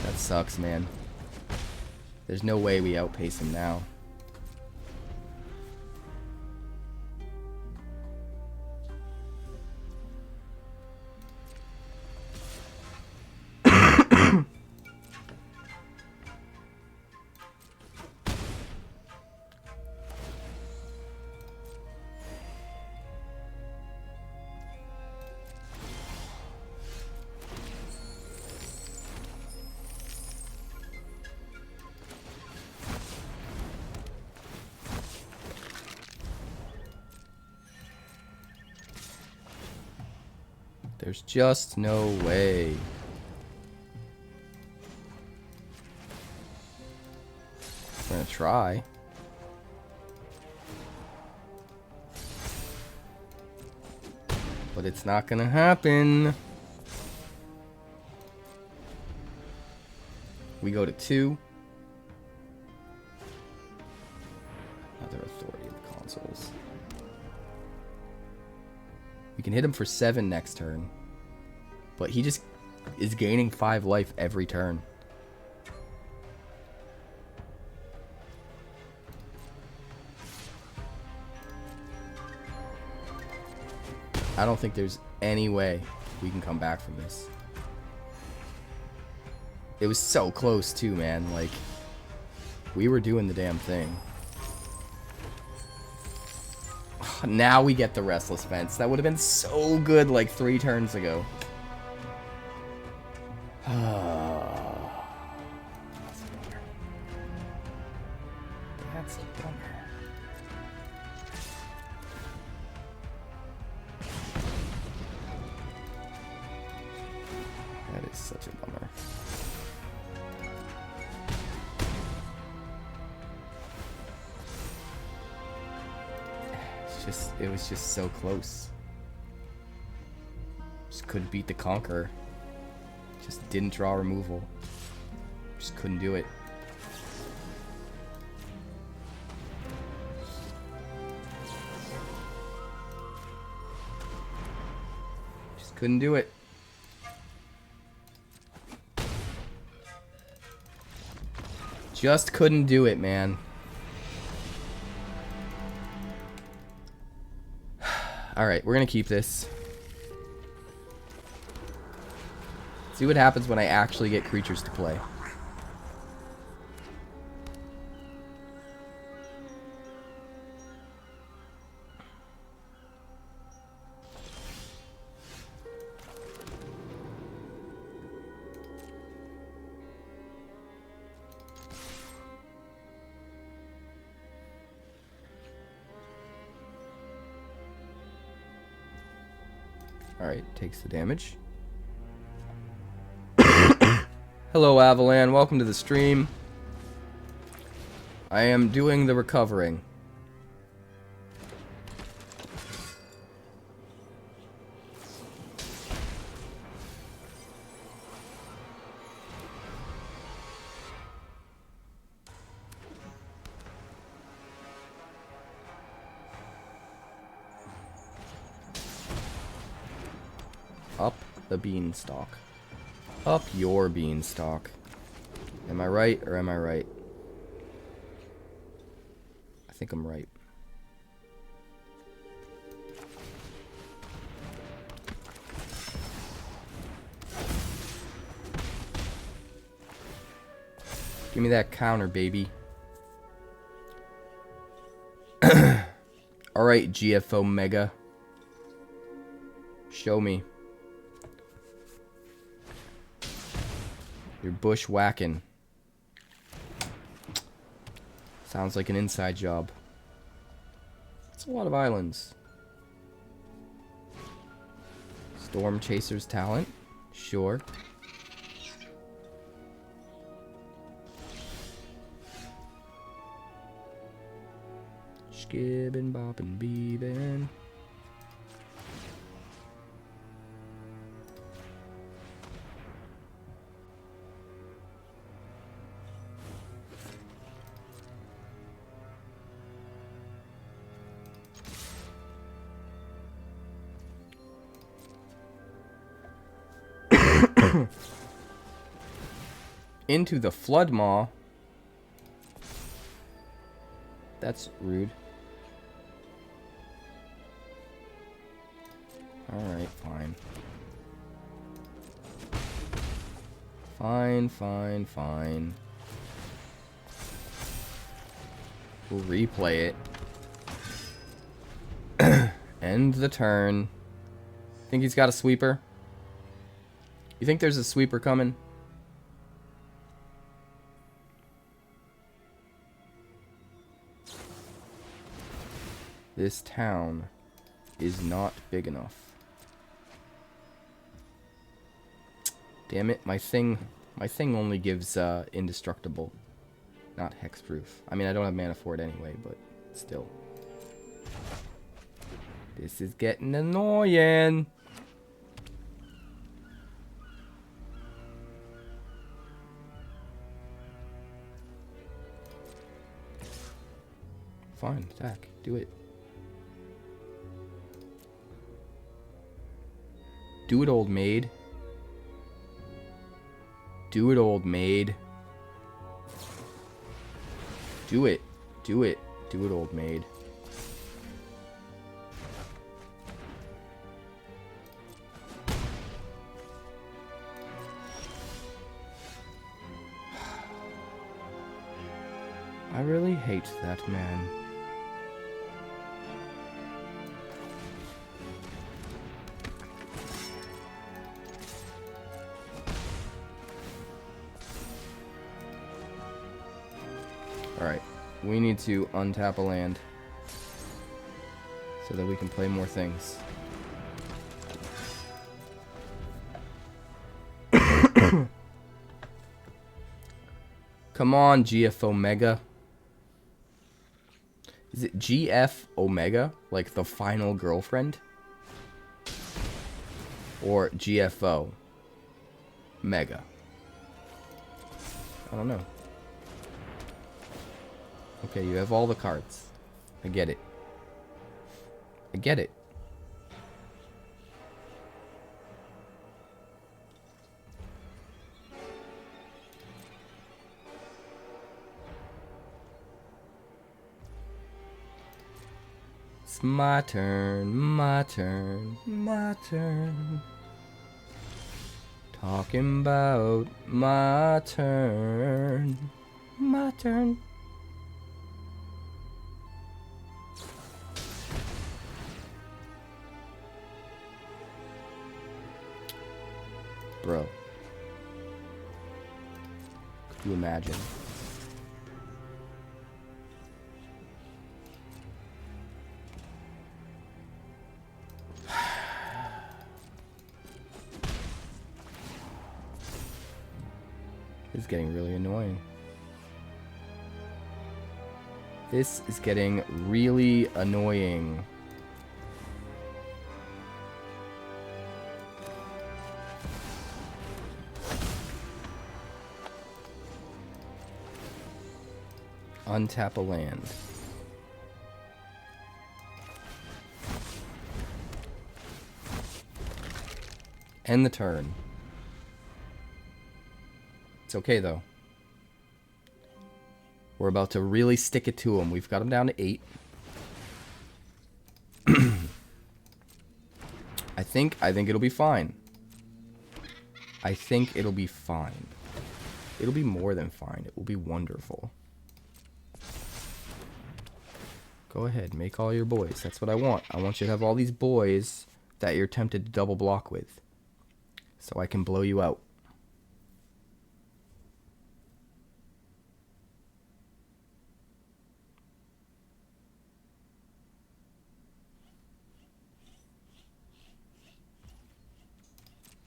That sucks, man. There's no way we outpace him now. There's just no way. We're gonna try. But it's not gonna happen. We go to 2. Other authority of consoles. We can hit him for 7 next turn. But he just is gaining 5 life every turn. I don't think there's any way we can come back from this. It was so close too, man. Like, we were doing the damn thing. Now we get the Restless Vents. That would have been so good like 3 turns ago. That's a bummer. That's a bummer. That is such a bummer. It was just so close. Just couldn't beat the Conqueror. Just didn't draw removal. Just couldn't do it. Just couldn't do it. Just couldn't do it, man. Alright, we're gonna keep this. See what happens when I actually get creatures to play. Alright, takes the damage. Hello, Avalan. Welcome to the stream. I am doing the recovering. Up the beanstalk. Up your beanstalk. Am I right or am I right? I think I'm right. Give me that counter, baby. Alright, 𝐿𝐿𝐴𝑣𝑚𝑒GA. Show me. You're bushwhacking. Sounds like an inside job. It's a lot of islands. Storm Chaser's talent? Sure. Skibbin', boppin', beebin'. Into the Floodmaw. That's rude. Alright, fine. Fine. We'll replay it. End the turn. Think he's got a sweeper? You think there's a sweeper coming? This town is not big enough. Damn it, my thing only gives indestructible, not hexproof. I mean, I don't have mana for it anyway, but still. This is getting annoying. Fine, attack. Do it. Do it, old maid. Do it, old maid. Do it. Do it. Do it, old maid. I really hate that man. Alright, we need to untap a land so that we can play more things. Come on, 𝐿𝐴𝐴. Is it 𝐿𝐴𝐴, like the final girlfriend? Or 𝐿𝐴𝐴? Mega. I don't know. Okay, you have all the cards. I get it. I get it. It's my turn, my turn, my turn. Talking about my turn, my turn. Bro. Could you imagine? This is getting really annoying. This is getting really annoying. Untap a land. End the turn. It's okay, though. We're about to really stick it to him. We've got him down to 8. I think it'll be fine. I think it'll be fine. It'll be more than fine. It will be wonderful. Go ahead, make all your boys. That's what I want. I want you to have all these boys that you're tempted to double block with, so I can blow you out.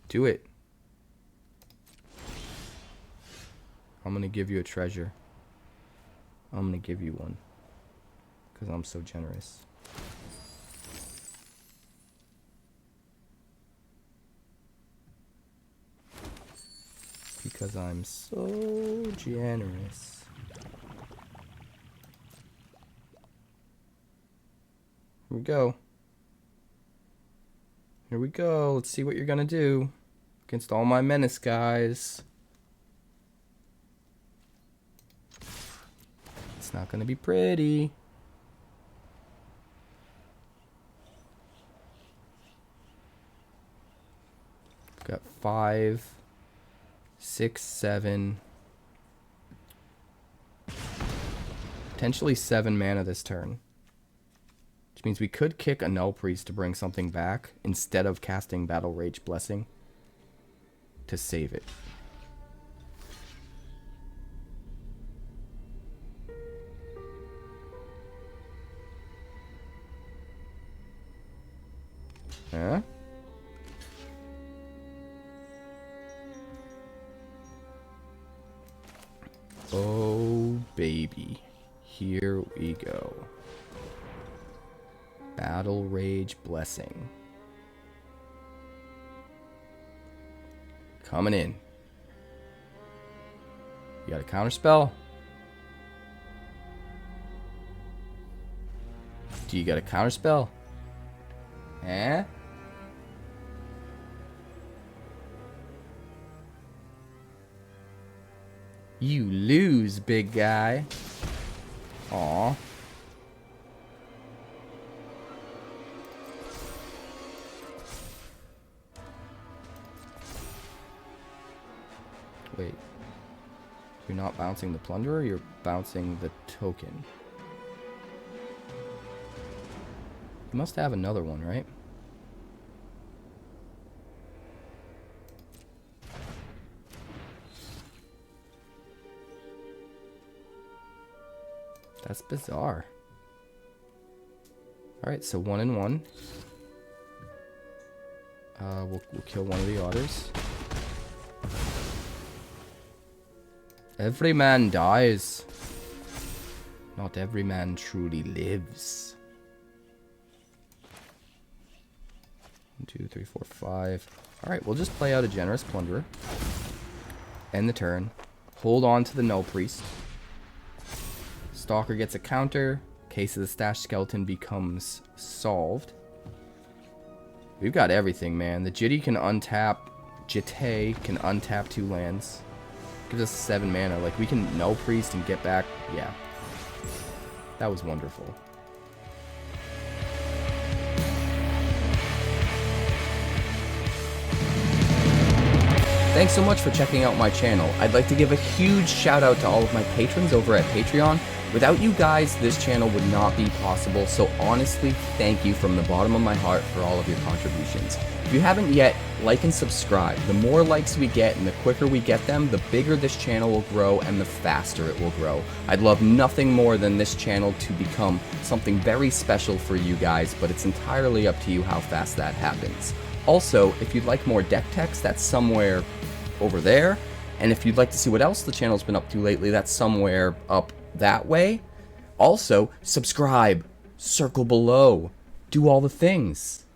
Do it. I'm gonna give you a treasure. I'm gonna give you one, because I'm so generous. Because I'm so generous. Here we go. Here we go. Let's see what you're gonna do against all my Menace guys. It's not gonna be pretty. Got 5, 6, 7, potentially 7 mana this turn. Which means we could kick a Nullpriest to bring something back instead of casting Battle Rage Blessing to save it. Huh? Oh, baby. Here we go. Battle Rage Blessing. Coming in. You got a counter spell? Do you got a counter spell? Eh? You lose, big guy. Aw. Wait. You're not bouncing the Plunderer, you're bouncing the token. You must have another one, right? That's bizarre. Alright, so 1 and 1. We'll kill one of the otters. Every man dies. Not every man truly lives. 1, 2, 3, 4, 5. Alright, we'll just play out a Generous Plunderer. End the turn. Hold on to the Nullpriest. Stalker gets a counter. Case of the Stashed Skeleton becomes solved. We've got everything, man. The Jitte can untap. Jitte can untap 2 lands. Gives us 7 mana. Like, we can Nullpriest and get back. Yeah. That was wonderful. Thanks so much for checking out my channel. I'd like to give a huge shout out to all of my patrons over at Patreon. Without you guys, this channel would not be possible, so honestly, thank you from the bottom of my heart for all of your contributions. If you haven't yet, like and subscribe. The more likes we get and the quicker we get them, the bigger this channel will grow and the faster it will grow. I'd love nothing more than this channel to become something very special for you guys, but it's entirely up to you how fast that happens. Also, if you'd like more deck text, that's somewhere over there. And if you'd like to see what else the channel's been up to lately, that's somewhere up that way. Also, subscribe, circle below, do all the things.